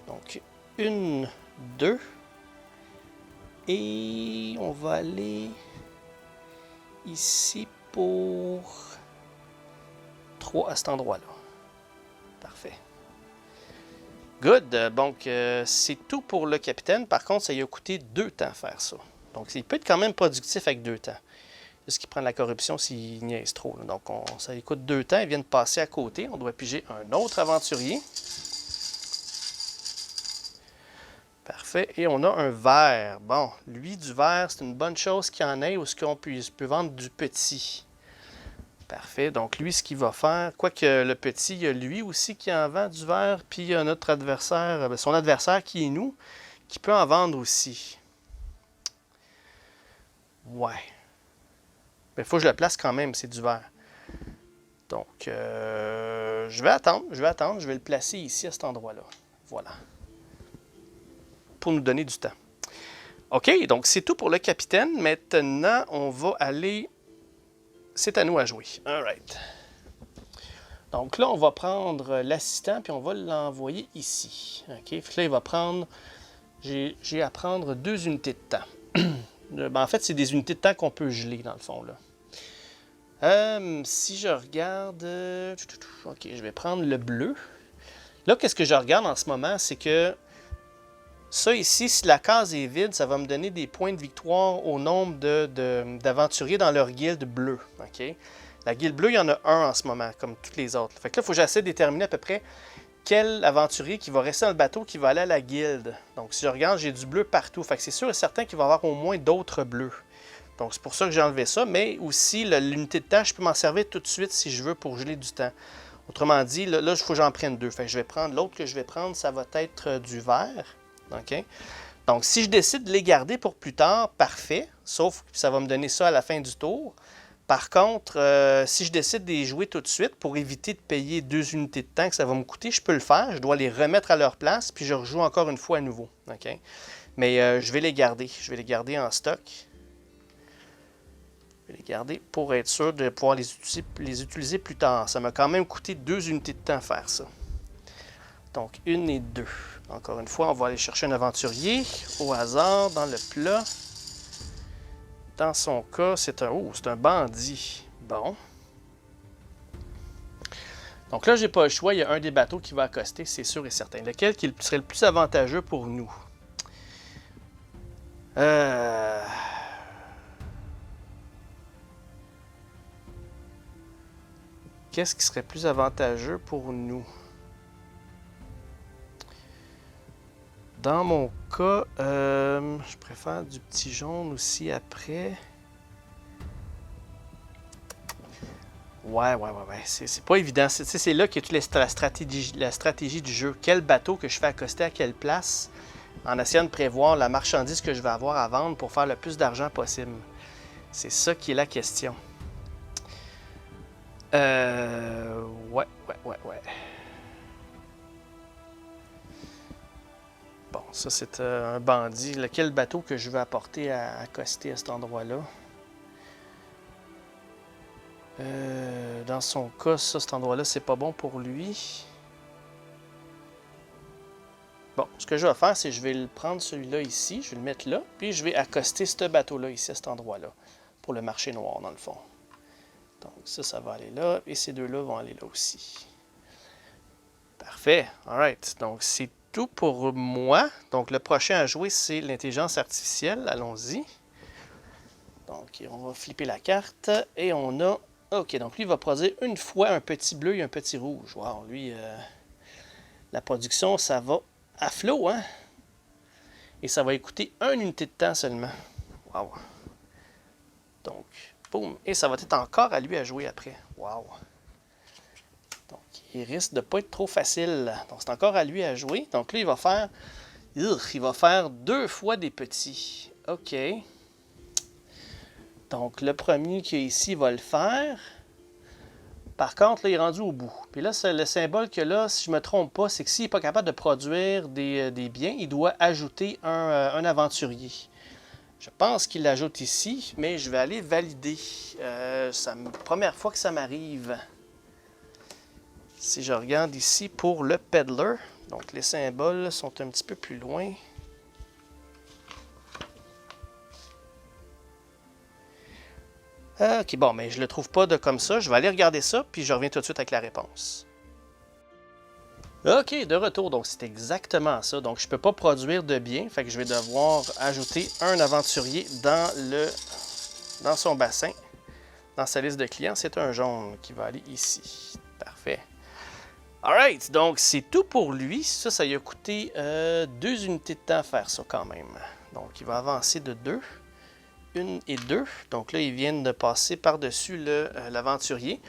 Donc, 1, 2. Et on va aller ici pour 3 à cet endroit-là. Parfait. Good. Donc, c'est tout pour le capitaine. Par contre, ça lui a coûté 2 temps faire ça. Donc, il peut être quand même productif avec 2 temps. Juste qu'il prend la corruption s'il niaise trop. Là. Donc, ça lui coûte 2 temps. Il vient de passer à côté. On doit piger un autre aventurier. Parfait. Et on a un verre. Bon, lui, du verre, c'est une bonne chose qu'il y en ait ou ce qu'on peut vendre du petit. Parfait. Donc, lui, ce qu'il va faire, quoique le petit, il y a lui aussi qui en vend du verre, puis il y a notre adversaire, son adversaire qui est nous, qui peut en vendre aussi. Ouais. Mais il faut que je le place quand même, c'est du verre. Donc, je vais attendre. Je vais le placer ici, à cet endroit-là. Voilà. Pour nous donner du temps. OK, donc c'est tout pour le capitaine. Maintenant, on va aller... C'est à nous à jouer. All right. Donc là, on va prendre l'assistant, puis on va l'envoyer ici. OK, là, il va prendre... J'ai à prendre 2 unités de temps. En fait, c'est des unités de temps qu'on peut geler, dans le fond, là. Si je regarde... OK, je vais prendre le bleu. Là, qu'est-ce que je regarde en ce moment, c'est que ça ici, si la case est vide, ça va me donner des points de victoire au nombre d'aventuriers dans leur guilde bleue. OK? La guilde bleue, il y en a un en ce moment, comme toutes les autres. Fait que là, il faut que j'essaie de déterminer à peu près quel aventurier qui va rester dans le bateau qui va aller à la guilde. Donc, si je regarde, j'ai du bleu partout. Fait que c'est sûr et certain qu'il va y avoir au moins d'autres bleus. Donc, c'est pour ça que j'ai enlevé ça. Mais aussi, l'unité de temps, je peux m'en servir tout de suite si je veux pour geler du temps. Autrement dit, là, il faut que j'en prenne 2. Fait que je vais prendre l'autre que je vais prendre, ça va être du vert. OK? Donc, si je décide de les garder pour plus tard, parfait. Sauf que ça va me donner ça à la fin du tour. Par contre, si je décide de les jouer tout de suite pour éviter de payer 2 unités de temps que ça va me coûter, je peux le faire. Je dois les remettre à leur place, puis je rejoue encore une fois à nouveau. OK? Mais je vais les garder. Je vais les garder en stock. Je vais les garder pour être sûr de pouvoir les utiliser plus tard. Ça m'a quand même coûté 2 unités de temps à faire ça. Donc, 1 et 2. Encore une fois, on va aller chercher un aventurier au hasard dans le plat. Dans son cas, c'est un bandit. Bon. Donc là, j'ai pas le choix. Il y a un des bateaux qui va accoster, c'est sûr et certain. Lequel qui serait le plus avantageux pour nous? Qu'est-ce qui serait plus avantageux pour nous? Dans mon cas, je préfère du petit jaune aussi après. Ouais. C'est pas évident. C'est là que toute la stratégie du jeu. Quel bateau que je fais accoster à quelle place, en essayant de prévoir la marchandise que je vais avoir à vendre pour faire le plus d'argent possible. C'est ça qui est la question. Ouais. Bon, ça c'est un bandit. Quel bateau que je veux apporter à accoster à cet endroit-là? Dans son cas, ça, cet endroit-là, c'est pas bon pour lui. Bon, ce que je vais faire, c'est que je vais le prendre celui-là ici, je vais le mettre là, puis je vais accoster ce bateau-là ici, à cet endroit-là, pour le marché noir, dans le fond. Donc ça va aller là, et ces deux-là vont aller là aussi. Parfait, alright. Donc c'est tout pour moi. Donc le prochain à jouer, c'est l'intelligence artificielle. Allons-y. Donc on va flipper la carte, et on a... Ok, donc lui, il va produire une fois un petit bleu et un petit rouge. Wow, lui, la production, ça va à flot, hein? Et ça va écouter 1 unité de temps seulement. Wow. Donc, boum. Et ça va être encore à lui à jouer après. Wow. Donc, il risque de ne pas être trop facile. Donc, c'est encore à lui à jouer. Donc là, il va faire 2 fois des petits. OK. Donc, le premier qui est ici va le faire. Par contre, là, il est rendu au bout. Puis là, le symbole que là, si je ne me trompe pas, c'est que s'il n'est pas capable de produire des biens, il doit ajouter un aventurier. Je pense qu'il l'ajoute ici, mais je vais aller valider. C'est la première fois que ça m'arrive. Si je regarde ici pour le peddler, donc les symboles sont un petit peu plus loin. Ok, bon, mais je le trouve pas comme ça. Je vais aller regarder ça, puis je reviens tout de suite avec la réponse. Ok, de retour. Donc, c'est exactement ça. Donc, je ne peux pas produire de biens. Fait que je vais devoir ajouter un aventurier dans son bassin. Dans sa liste de clients, c'est un jaune qui va aller ici. Parfait. Alright, donc c'est tout pour lui. Ça lui a coûté 2 unités de temps à faire ça quand même. Donc, il va avancer de 2. 1 et 2. Donc là, ils viennent de passer par-dessus l'aventurier.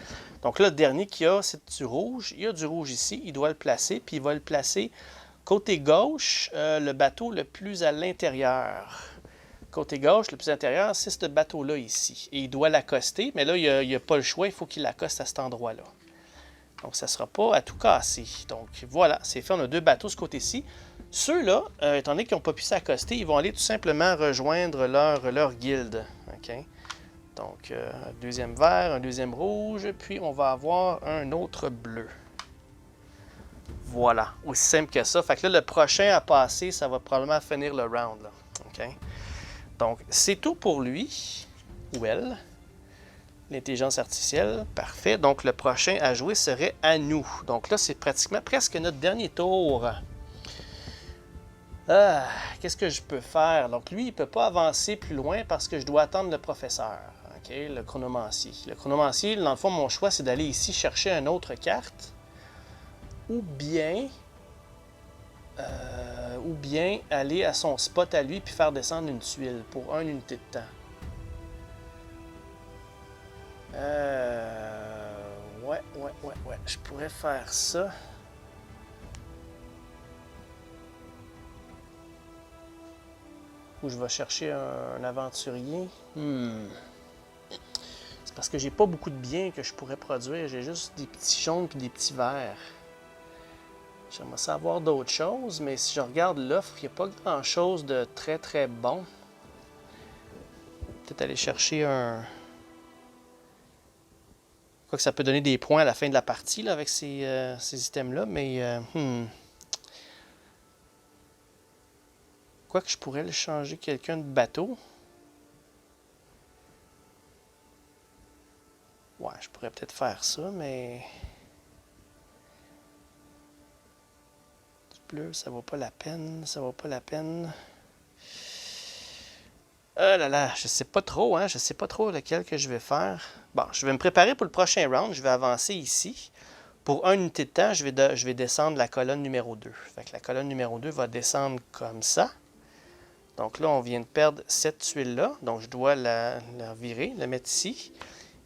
Donc là, le dernier qu'il y a, c'est du rouge. Il y a du rouge ici. Il doit le placer. Puis il va le placer côté gauche, le bateau le plus à l'intérieur. Côté gauche, le plus intérieur, c'est ce bateau-là ici. Et il doit l'accoster. Mais là, il n'y a pas le choix. Il faut qu'il l'accoste à cet endroit-là. Donc, ça ne sera pas à tout casser. Donc, voilà, c'est fait. On a 2 bateaux de ce côté-ci. Ceux-là, étant donné qu'ils n'ont pas pu s'accoster, ils vont aller tout simplement rejoindre leur guilde. Okay? Donc, un deuxième vert, un deuxième rouge, puis on va avoir un autre bleu. Voilà, aussi simple que ça. Fait que là, le prochain à passer, ça va probablement finir le round. Là. Okay? Donc, c'est tout pour lui, ou elle. L'intelligence artificielle, parfait. Donc, le prochain à jouer serait à nous. Donc là, c'est pratiquement presque notre dernier tour. Qu'est-ce que je peux faire? Donc, lui, il ne peut pas avancer plus loin parce que je dois attendre le professeur. Okay? Le chronomancier. Le chronomancier, dans le fond, mon choix, c'est d'aller ici chercher une autre carte. Ou bien aller à son spot à lui puis faire descendre une tuile pour 1 unité de temps. Ouais. Je pourrais faire ça. Ou je vais chercher un aventurier. C'est parce que j'ai pas beaucoup de biens que je pourrais produire. J'ai juste des petits jaunes et des petits verts. J'aimerais savoir d'autres choses, mais si je regarde l'offre, il n'y a pas grand-chose de très très bon. Peut-être aller chercher un... Quoi que ça peut donner des points à la fin de la partie là, avec ces items-là, mais... Quoi que je pourrais le changer quelqu'un de bateau. Ouais, je pourrais peut-être faire ça, mais... Du bleu, ça vaut pas la peine, Ah là là, je sais pas trop, je sais pas trop lequel que je vais faire. Bon, je vais me préparer pour le prochain round, je vais avancer ici. Pour 1 unité de temps, je vais descendre la colonne numéro 2. Fait que la colonne numéro 2 va descendre comme ça. Donc là, on vient de perdre cette tuile-là, donc je dois la virer, la mettre ici.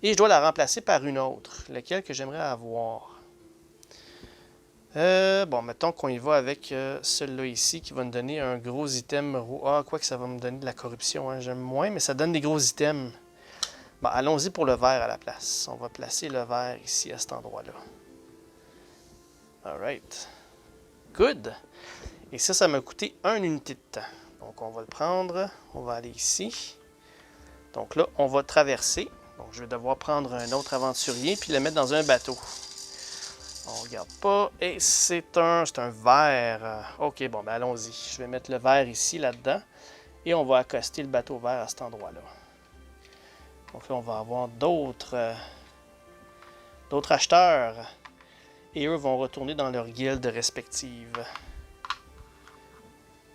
Et je dois la remplacer par une autre. Laquelle que j'aimerais avoir? Bon, mettons qu'on y va avec celui-là ici qui va me donner un gros item. Ah, quoi que ça va me donner de la corruption, hein, j'aime moins, mais ça donne des gros items. Bon, allons-y pour le vert à la place. On va placer le vert ici à cet endroit-là. Alright. Good. Et ça m'a coûté 1 unité de temps. Donc, on va le prendre. On va aller ici. Donc là, on va traverser. Donc, je vais devoir prendre un autre aventurier puis le mettre dans un bateau. On regarde pas. Et c'est un vert. OK, bon, ben allons-y. Je vais mettre le vert ici, là-dedans. Et on va accoster le bateau vert à cet endroit-là. Donc là, on va avoir d'autres acheteurs. Et eux vont retourner dans leur guilde respective.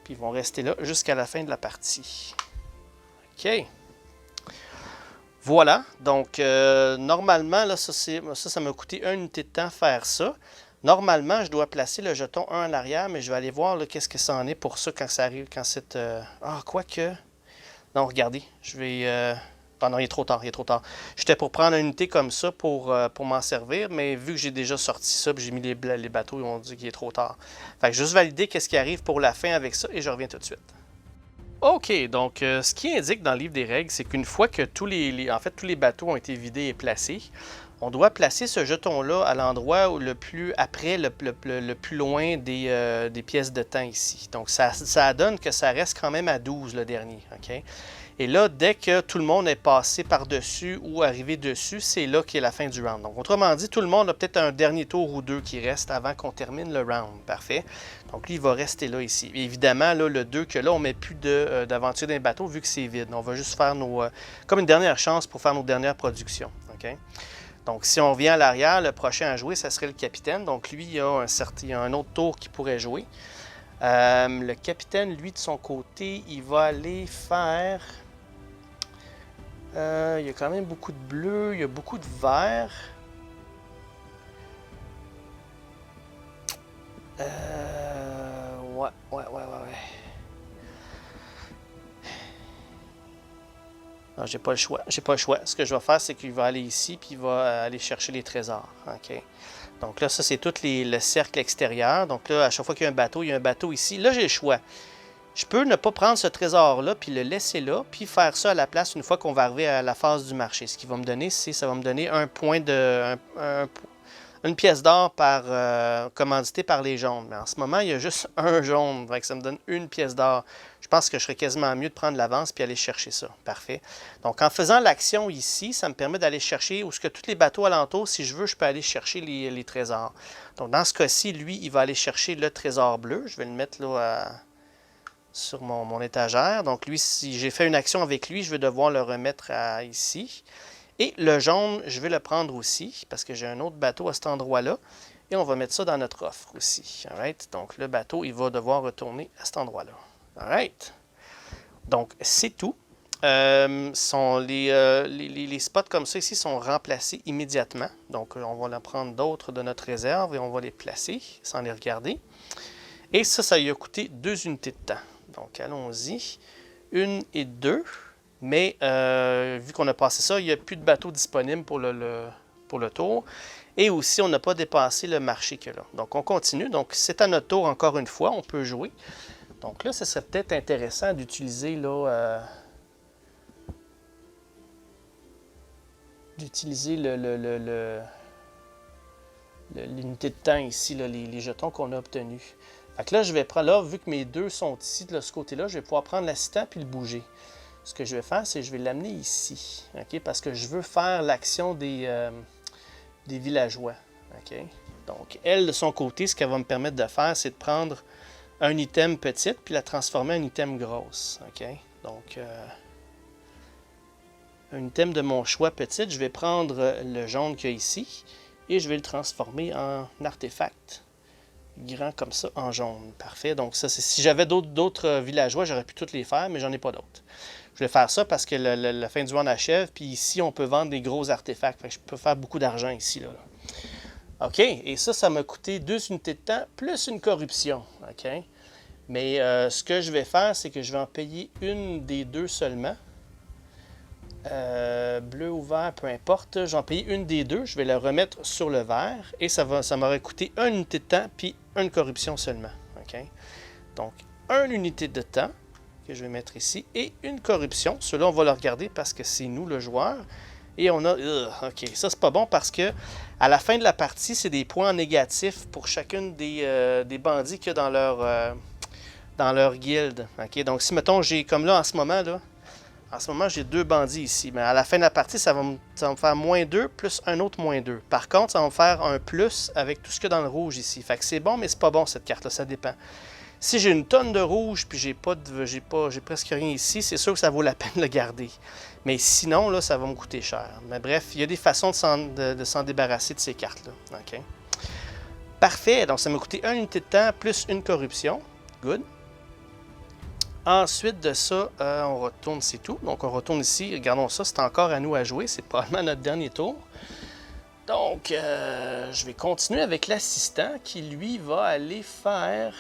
Puis ils vont rester là jusqu'à la fin de la partie. OK. Voilà. Donc, normalement, là, ça m'a coûté 1 unité de temps faire ça. Normalement, je dois placer le jeton 1 en arrière, mais je vais aller voir qu'est-ce que ça en est pour ça quand ça arrive, quand c'est... Ah, quoique... Non, regardez, je vais... Ah non, il est trop tard, J'étais pour prendre une unité comme ça pour m'en servir, mais vu que j'ai déjà sorti ça, j'ai mis les bateaux, ils m'ont dit qu'il est trop tard. Fait que juste valider qu'est-ce qui arrive pour la fin avec ça, et je reviens tout de suite. OK, donc ce qui indique dans le livre des règles, c'est qu'une fois que tous les bateaux ont été vidés et placés, on doit placer ce jeton-là à l'endroit le plus loin des pièces de temps ici. Donc, ça donne que ça reste quand même à 12, le dernier. OK? Et là, dès que tout le monde est passé par-dessus ou arrivé dessus, c'est là qu'est la fin du round. Donc, autrement dit, tout le monde a peut-être un dernier tour ou deux qui reste avant qu'on termine le round. Parfait. Donc, lui, il va rester là, ici. Et évidemment, là, le 2, que là, on ne met plus d'aventure dans les bateaux vu que c'est vide. On va juste faire comme une dernière chance pour faire nos dernières productions. OK? Donc, si on vient à l'arrière, le prochain à jouer, ça serait le capitaine. Donc, lui, il y a un autre tour qu'il pourrait jouer. Le capitaine, lui, de son côté, il va aller faire... il y a quand même beaucoup de bleu, il y a beaucoup de vert. Ouais. Non, j'ai pas le choix. Ce que je vais faire, c'est qu'il va aller ici, puis il va aller chercher les trésors. OK. Donc là, ça, c'est tout le cercle extérieur. Donc là, à chaque fois qu'il y a un bateau, il y a un bateau ici. Là, j'ai le choix. Je peux ne pas prendre ce trésor-là, puis le laisser là, puis faire ça à la place une fois qu'on va arriver à la phase du marché. Ce qui va me donner, ça va me donner un point une pièce d'or commandité par les jaunes. Mais en ce moment, il y a juste un jaune, donc ça me donne une pièce d'or. Je pense que je serais quasiment mieux de prendre l'avance puis aller chercher ça. Parfait. Donc, en faisant l'action ici, ça me permet d'aller chercher où ce que tous les bateaux alentours, si je veux, je peux aller chercher les trésors. Donc, dans ce cas-ci, lui, il va aller chercher le trésor bleu. Je vais le mettre là sur mon étagère. Donc, lui, si j'ai fait une action avec lui, je vais devoir le remettre ici. Et le jaune, je vais le prendre aussi, parce que j'ai un autre bateau à cet endroit-là. Et on va mettre ça dans notre offre aussi. Alright? Donc, le bateau, il va devoir retourner à cet endroit-là. Alright? Donc, c'est tout. Les spots comme ça ici sont remplacés immédiatement. Donc, on va en prendre d'autres de notre réserve et on va les placer sans les regarder. Et ça lui a coûté 2 unités de temps. Donc, allons-y. 1 et 2. Mais vu qu'on a passé ça, il n'y a plus de bateau disponible pour le tour. Et aussi, on n'a pas dépassé le marché que là. Donc, on continue. Donc, c'est à notre tour encore une fois. On peut jouer. Donc là, ce serait peut-être intéressant d'utiliser l'unité de temps ici, là, les jetons qu'on a obtenus. Fait que là, je vais prendre, là, vu que mes deux sont ici de ce côté-là, je vais pouvoir prendre l'assistant puis le bouger. Ce que je vais faire, c'est que je vais l'amener ici, okay? Parce que je veux faire l'action des villageois. Okay? Donc, elle, de son côté, ce qu'elle va me permettre de faire, c'est de prendre un item petite puis la transformer en item grosse. Okay? Donc, un item de mon choix petite, je vais prendre le jaune qu'il y a ici et je vais le transformer en artefact grand comme ça en jaune. Parfait. Donc, ça, si j'avais d'autres villageois, j'aurais pu toutes les faire, mais j'en ai pas d'autres. Je vais faire ça parce que la fin du round achève, puis ici, on peut vendre des gros artefacts. Fait que je peux faire beaucoup d'argent ici. Là. OK. Et ça m'a coûté 2 unités de temps plus une corruption. OK. Mais ce que je vais faire, c'est que je vais en payer une des deux seulement. Bleu ou vert, peu importe. J'en paye une des deux. Je vais la remettre sur le vert. Et ça m'aurait coûté une unité de temps puis une corruption seulement. Okay? Donc, une unité de temps que je vais mettre ici et une corruption. Ceux-là, on va le regarder parce que c'est nous le joueur. Et on a... OK, ça c'est pas bon parce que à la fin de la partie, c'est des points négatifs pour chacune des bandits qu'il y a dans leur guilde. OK, donc si, mettons, j'ai comme là en ce moment, j'ai 2 bandits ici. Mais à la fin de la partie, ça va me faire -2 plus un autre -2. Par contre, ça va me faire un plus avec tout ce qu'il y a dans le rouge ici. Fait que c'est bon, mais c'est pas bon cette carte-là, ça dépend. Si j'ai une tonne de rouge puis j'ai presque rien ici, c'est sûr que ça vaut la peine de le garder. Mais sinon, là, ça va me coûter cher. Mais bref, il y a des façons de s'en débarrasser de ces cartes-là. Okay. Parfait, donc ça m'a coûté une unité de temps plus une corruption. Good. Ensuite de ça, on retourne, c'est tout. Donc on retourne ici, regardons ça, c'est encore à nous à jouer. C'est probablement notre dernier tour. Donc, je vais continuer avec l'assistant qui, lui, va aller faire...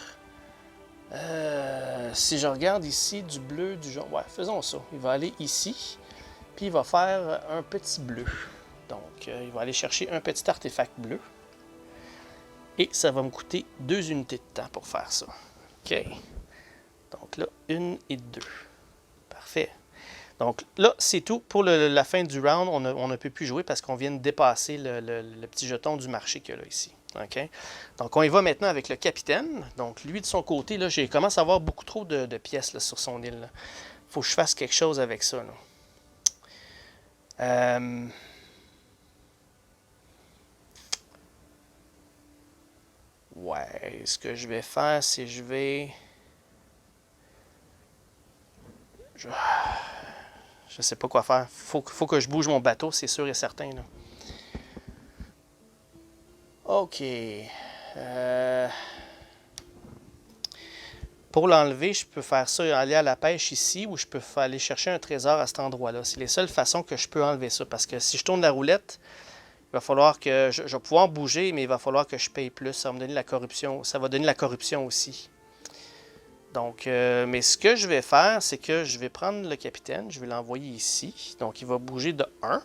si je regarde ici du bleu, du jaune, ouais, faisons ça. Il va aller ici, puis il va faire un petit bleu. Donc, il va aller chercher un petit artefact bleu. Et ça va me coûter 2 unités de temps pour faire ça. OK. Donc là, 1 et 2. Parfait. Donc là, c'est tout. Pour la fin du round, on ne peut plus jouer parce qu'on vient de dépasser le petit jeton du marché qu'il y a là ici. Okay? Donc, on y va maintenant avec le capitaine. Donc, lui, de son côté, là, j'ai commencé à avoir beaucoup trop de pièces là, sur son île. Il faut que je fasse quelque chose avec ça. Ouais, ce que je vais faire, c'est je vais... Je sais pas quoi faire. Faut que je bouge mon bateau, c'est sûr et certain. Là. OK. Pour l'enlever, je peux faire ça, aller à la pêche ici, ou je peux aller chercher un trésor à cet endroit-là. C'est les seules façons que je peux enlever ça. Parce que si je tourne la roulette, il va falloir que... Je vais pouvoir bouger, mais il va falloir que je paye plus. Ça va me donner la corruption. Ça va donner la corruption aussi. Donc, mais ce que je vais faire, c'est que je vais prendre le capitaine, je vais l'envoyer ici. Donc, il va bouger de 1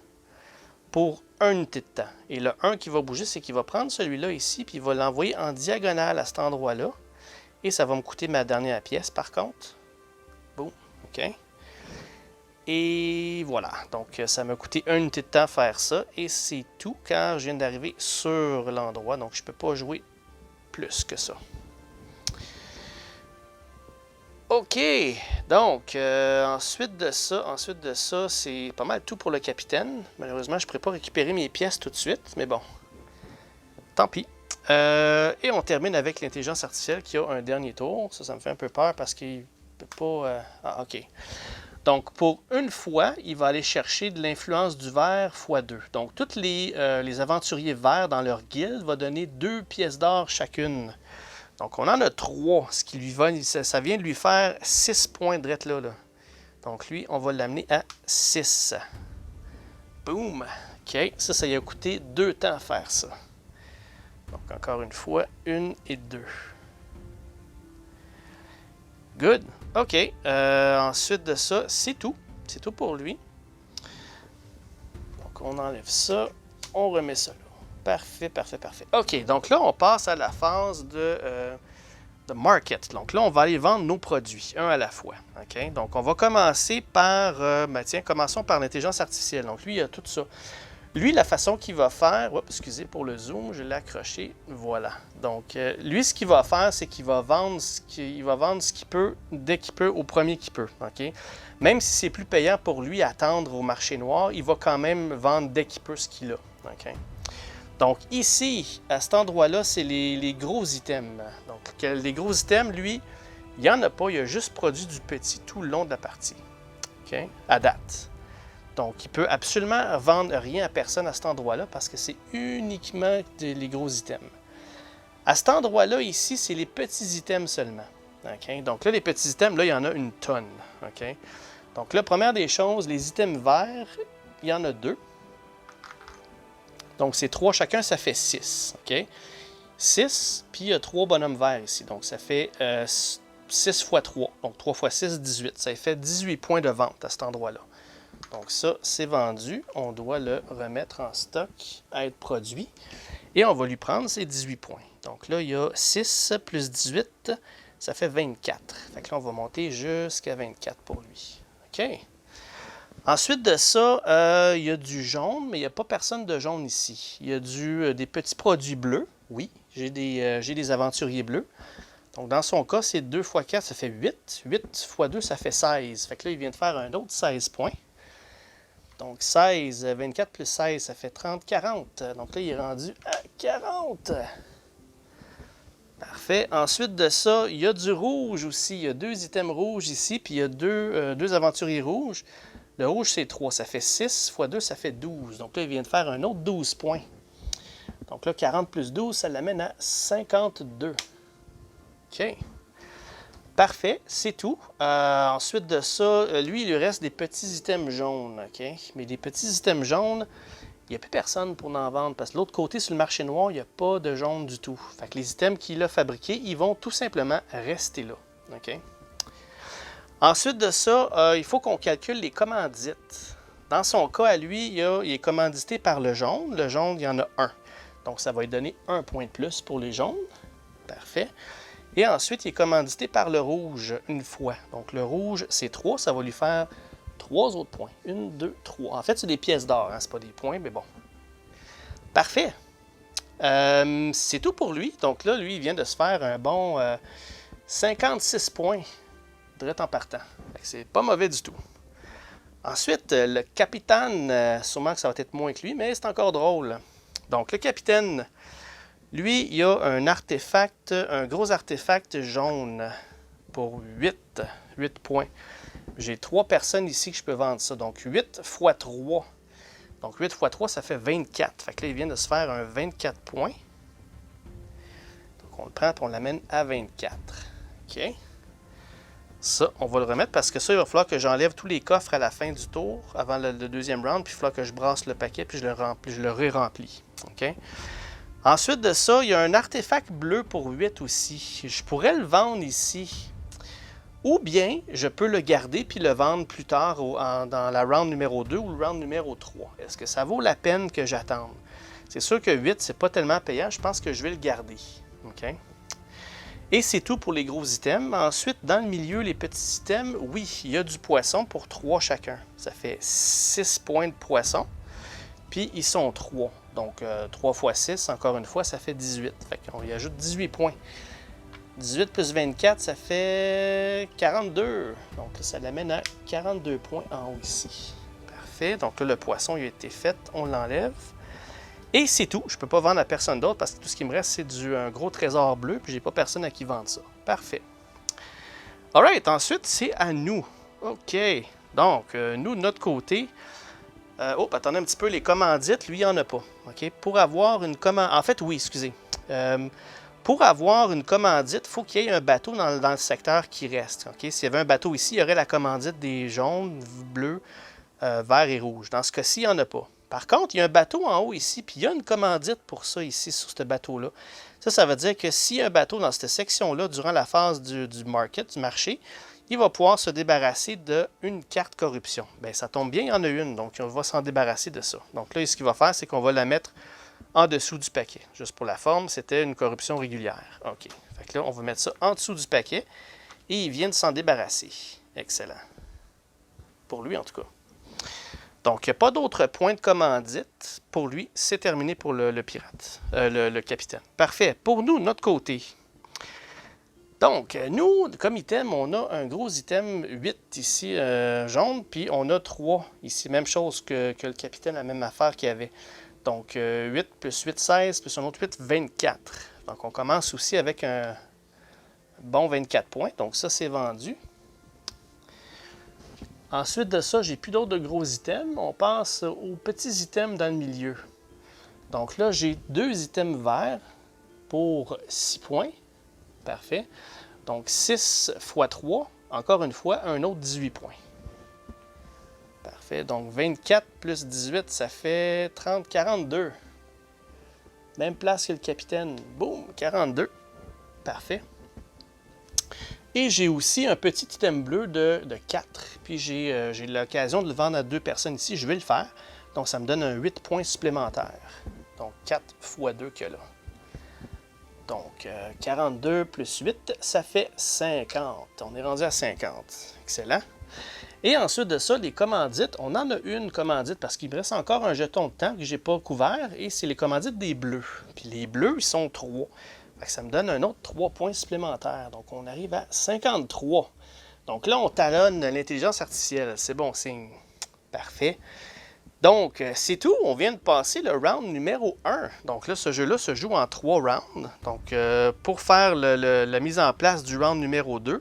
pour 1 unité de temps. Et le 1 qui va bouger, c'est qu'il va prendre celui-là ici, puis il va l'envoyer en diagonale à cet endroit-là. Et ça va me coûter ma dernière pièce, par contre. Boum, OK. Et voilà. Donc, ça m'a coûté 1 unité de temps faire ça. Et c'est tout, car je viens d'arriver sur l'endroit. Donc, je ne peux pas jouer plus que ça. OK, donc ensuite de ça, c'est pas mal tout pour le capitaine. Malheureusement, je ne pourrais pas récupérer mes pièces tout de suite, mais bon, tant pis. Et on termine avec l'intelligence artificielle qui a un dernier tour. Ça me fait un peu peur parce qu'il ne peut pas... Ah, OK. Donc, pour une fois, il va aller chercher de l'influence du vert x2. Donc, tous les aventuriers verts dans leur guilde vont donner 2 pièces d'or chacune. Donc, on en a 3, ce qui lui va, ça vient de lui faire 6 points de là. Donc, lui, on va l'amener à 6. Boum! OK, ça lui a coûté 2 temps à faire ça. Donc, encore une fois, 1 et 2. Good. OK, ensuite de ça, c'est tout. C'est tout pour lui. Donc, on enlève ça, on remet ça là. Parfait, parfait, parfait. OK, donc là, on passe à la phase de market. Donc là, on va aller vendre nos produits, un à la fois. OK? Donc, on va commencer par... commençons par l'intelligence artificielle. Donc, lui, il a tout ça. Lui, la façon qu'il va faire... Oups, excusez pour le zoom, je l'ai accroché. Voilà. Donc, lui, ce qu'il va faire, c'est qu'il va vendre ce qu'il peut, dès qu'il peut, au premier qu'il peut. OK? Même si c'est plus payant pour lui attendre au marché noir, il va quand même vendre dès qu'il peut ce qu'il a. OK? Donc ici, à cet endroit-là, c'est les gros items. Donc les gros items, lui, il n'y en a pas, il a juste produit du petit tout le long de la partie. OK? À date. Donc il ne peut absolument vendre rien à personne à cet endroit-là parce que c'est uniquement les gros items. À cet endroit-là, ici, c'est les petits items seulement. OK? Donc là, les petits items, là, il y en a une tonne. OK? Donc là, première des choses, les items verts, il y en a 2. Donc, c'est 3 chacun, ça fait 6. OK? 6, puis il y a 3 bonhommes verts ici. Donc, ça fait 6 x 3. Donc, 3 x 6, 18. Ça fait 18 points de vente à cet endroit-là. Donc ça, c'est vendu. On doit le remettre en stock à être produit. Et on va lui prendre ses 18 points. Donc là, il y a 6 plus 18, ça fait 24. Fait que là, on va monter jusqu'à 24 pour lui. OK. Ensuite de ça, il y a du jaune, mais il n'y a pas personne de jaune ici. Il y a des petits produits bleus. Oui, j'ai des aventuriers bleus. Donc, dans son cas, c'est 2 x 4, ça fait 8. 8 x 2, ça fait 16. Fait que là, il vient de faire un autre 16 points. Donc, 16, 24 plus 16, ça fait 30, 40. Donc là, il est rendu à 40. Parfait. Ensuite de ça, il y a du rouge aussi. Il y a 2 items rouges ici, puis il y a deux aventuriers rouges. Le rouge, c'est 3. Ça fait 6 x 2, ça fait 12. Donc là, il vient de faire un autre 12 points. Donc là, 40 plus 12, ça l'amène à 52. OK. Parfait, c'est tout. Ensuite de ça, lui, il lui reste des petits items jaunes. OK? Mais des petits items jaunes, il n'y a plus personne pour en vendre. Parce que de l'autre côté, sur le marché noir, il n'y a pas de jaune du tout. Fait que les items qu'il a fabriqués, ils vont tout simplement rester là. OK? Ensuite de ça, il faut qu'on calcule les commandites. Dans son cas, à lui, il est commandité par le jaune. Le jaune, il y en a 1. Donc, ça va lui donner 1 point de plus pour les jaunes. Parfait. Et ensuite, il est commandité par le rouge une fois. Donc, le rouge, c'est 3. Ça va lui faire 3 autres points. 1, 2, 3. En fait, c'est des pièces d'or. Hein? Ce pas des points, mais bon. Parfait. C'est tout pour lui. Donc là, lui, il vient de se faire un bon 56 points. Direct en partant. C'est pas mauvais du tout. Ensuite, le capitaine, sûrement que ça va être moins que lui, mais c'est encore drôle. Donc, le capitaine, lui, il a un artefact, un gros artefact jaune pour 8 points. J'ai 3 personnes ici que je peux vendre ça. Donc, 8 x 3. Donc, 8 x 3, ça fait 24. Fait que là, il vient de se faire un 24 points. Donc, on le prend et on l'amène à 24. OK. Ça, on va le remettre parce que ça, il va falloir que j'enlève tous les coffres à la fin du tour, avant le deuxième round, puis il va falloir que je brasse le paquet, puis je le ré-remplis. OK? Ensuite de ça, il y a un artefact bleu pour 8 aussi. Je pourrais le vendre ici. Ou bien, je peux le garder puis le vendre plus tard dans la round numéro 2 ou le round numéro 3. Est-ce que ça vaut la peine que j'attende? C'est sûr que 8, c'est pas tellement payant. Je pense que je vais le garder. OK? Et c'est tout pour les gros items. Ensuite, dans le milieu, les petits items, oui, il y a du poisson pour 3 chacun. Ça fait 6 points de poisson. Puis, ils sont 3. Donc, 3 x 6, encore une fois, ça fait 18. Fait qu'on y ajoute 18 points. 18 plus 24, ça fait 42. Donc, ça l'amène à 42 points en haut ici. Parfait. Donc là, le poisson il a été fait. On l'enlève. Et c'est tout. Je ne peux pas vendre à personne d'autre parce que tout ce qui me reste, c'est un gros trésor bleu. Puis, j'ai pas personne à qui vendre ça. Parfait. Alright. Ensuite, c'est à nous. OK. Donc, nous, de notre côté... attendez un petit peu. Les commandites, lui, il n'y en a pas. OK. Pour avoir une commandite... En fait, oui, excusez. Pour avoir une commandite, il faut qu'il y ait un bateau dans le secteur qui reste. Okay? S'il y avait un bateau ici, il y aurait la commandite des jaunes, bleus, verts et rouges. Dans ce cas-ci, il n'y en a pas. Par contre, il y a un bateau en haut ici, puis il y a une commandite pour ça ici, sur ce bateau-là. Ça veut dire que s'il y a un bateau dans cette section-là, durant la phase du marché, il va pouvoir se débarrasser d'une carte corruption. Bien, ça tombe bien, il y en a une, donc on va s'en débarrasser de ça. Donc là, ce qu'il va faire, c'est qu'on va la mettre en dessous du paquet. Juste pour la forme, c'était une corruption régulière. OK. Fait que là, on va mettre ça en dessous du paquet et il vient de s'en débarrasser. Excellent. Pour lui, en tout cas. Donc, il n'y a pas d'autres points de commandite. Pour lui, c'est terminé pour le pirate, le capitaine. Parfait. Pour nous, notre côté. Donc, nous, comme item, on a un gros item 8 ici, jaune, puis on a 3 ici. Même chose que le capitaine, la même affaire qu'il y avait. Donc, 8 plus 8, 16, plus un autre 8, 24. Donc, on commence aussi avec un bon 24 points. Donc, ça, c'est vendu. Ensuite de ça, j'ai plus d'autres de gros items. On passe aux petits items dans le milieu. Donc là, j'ai 2 items verts pour 6 points. Parfait. Donc, 6 x 3, encore une fois, un autre 18 points. Parfait. Donc, 24 plus 18, ça fait 30, 42. Même place que le capitaine. Boum, 42. Parfait. Et j'ai aussi un petit item bleu de 4. Puis j'ai l'occasion de le vendre à 2 personnes ici. Je vais le faire. Donc ça me donne un 8 points supplémentaires. Donc 4 x 2 que là. Donc 42 plus 8, ça fait 50. On est rendu à 50. Excellent. Et ensuite de ça, les commandites. On en a une commandite parce qu'il me reste encore un jeton de temps que je n'ai pas couvert. Et c'est les commandites des bleus. Puis les bleus, ils sont 3. Ça me donne un autre 3 points supplémentaires. Donc, on arrive à 53. Donc là, on talonne l'intelligence artificielle. C'est bon signe. Parfait. Donc, c'est tout. On vient de passer le round numéro 1. Donc là, ce jeu-là se joue en 3 rounds. Donc, pour faire la mise en place du round numéro 2,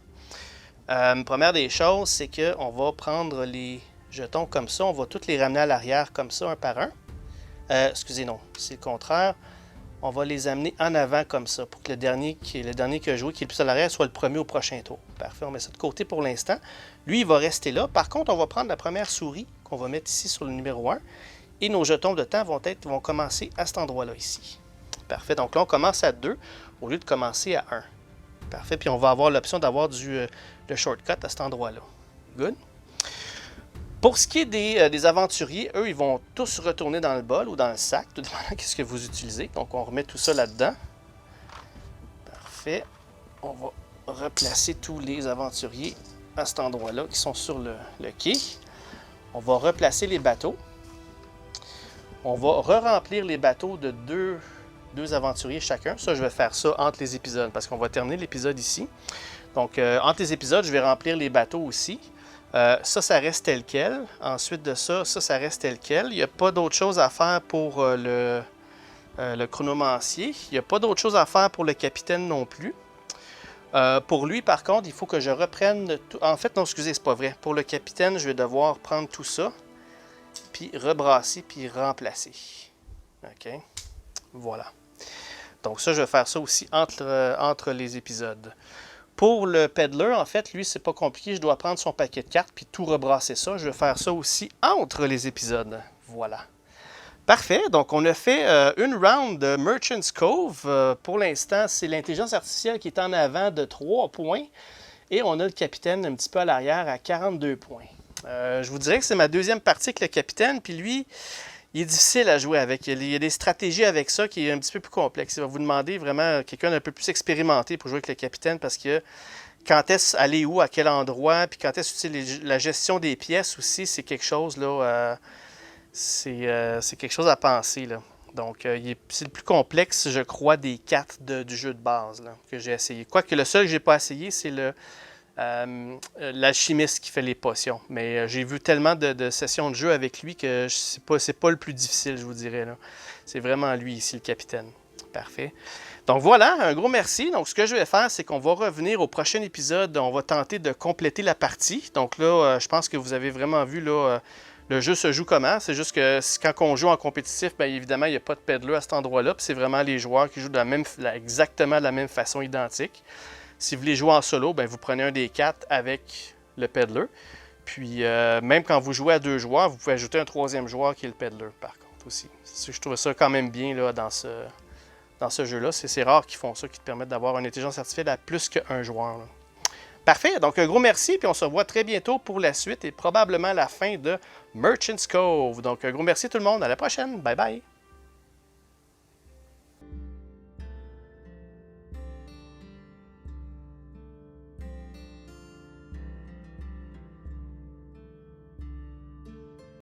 première des choses, c'est qu'on va prendre les jetons comme ça. On va tous les ramener à l'arrière comme ça, un par un. Excusez, non. C'est le contraire. On va les amener en avant comme ça pour que le dernier qui a joué, qui est le plus à l'arrière, soit le premier au prochain tour. Parfait, on met ça de côté pour l'instant. Lui, il va rester là. Par contre, on va prendre la première souris qu'on va mettre ici sur le numéro 1. Et nos jetons de temps vont commencer à cet endroit-là ici. Parfait, donc là, on commence à 2 au lieu de commencer à 1. Parfait, puis on va avoir l'option d'avoir le shortcut à cet endroit-là. Good. Pour ce qui est des aventuriers, eux, ils vont tous retourner dans le bol ou dans le sac, tout dépendant de ce que vous utilisez. Donc, on remet tout ça là-dedans. Parfait. On va replacer tous les aventuriers à cet endroit-là qui sont sur le quai. On va replacer les bateaux. On va re-remplir les bateaux de deux aventuriers chacun. Ça, je vais faire ça entre les épisodes parce qu'on va terminer l'épisode ici. Donc, entre les épisodes, je vais remplir les bateaux aussi. Ça reste tel quel. Ensuite de ça reste tel quel. Il n'y a pas d'autre chose à faire pour le chronomancier. Il n'y a pas d'autre chose à faire pour le capitaine non plus. Pour lui, par contre, il faut que je reprenne tout. En fait, non, excusez, c'est pas vrai. Pour le capitaine, je vais devoir prendre tout ça, puis rebrasser, puis remplacer. OK? Voilà. Donc ça, je vais faire ça aussi entre les épisodes. Pour le peddler, en fait, lui, c'est pas compliqué. Je dois prendre son paquet de cartes puis tout rebrasser ça. Je vais faire ça aussi entre les épisodes. Voilà. Parfait. Donc, on a fait une round de Merchant's Cove. Pour l'instant, c'est l'intelligence artificielle qui est en avant de 3 points. Et on a le capitaine un petit peu à l'arrière à 42 points. Je vous dirais que c'est ma deuxième partie avec le capitaine. Puis lui, il est difficile à jouer avec. Il y a des stratégies avec ça qui est un petit peu plus complexe. Il va vous demander vraiment quelqu'un d'un peu plus expérimenté pour jouer avec le capitaine parce que quand est-ce aller où, à quel endroit, puis quand est-ce la gestion des pièces aussi, c'est quelque chose là, c'est quelque chose à penser là. Donc c'est le plus complexe, je crois, des 4 du jeu de base là, que j'ai essayé. Quoique le seul que j'ai pas essayé, c'est l'alchimiste qui fait les potions. Mais j'ai vu tellement de sessions de jeu avec lui que c'est pas le plus difficile, je vous dirais. C'est vraiment lui ici, le capitaine. Parfait. Donc voilà, un gros merci. Donc ce que je vais faire, c'est qu'on va revenir au prochain épisode. On va tenter de compléter la partie. Donc là, je pense que vous avez vraiment vu là, le jeu se joue comment. C'est juste que quand on joue en compétitif, bien évidemment, il n'y a pas de peddler à cet endroit-là. Puis c'est vraiment les joueurs qui jouent exactement de la même façon identique. Si vous voulez jouer en solo, ben vous prenez un des 4 avec le peddler. Puis, même quand vous jouez à 2 joueurs, vous pouvez ajouter un 3e joueur qui est le peddler, par contre, aussi. Je trouve ça quand même bien là, dans ce jeu-là. C'est rare qu'ils font ça, qui te permettent d'avoir une intelligence artificielle à plus qu'un joueur. Là. Parfait, donc un gros merci, puis on se revoit très bientôt pour la suite et probablement la fin de Merchant's Cove. Donc, un gros merci tout le monde, à la prochaine, bye bye!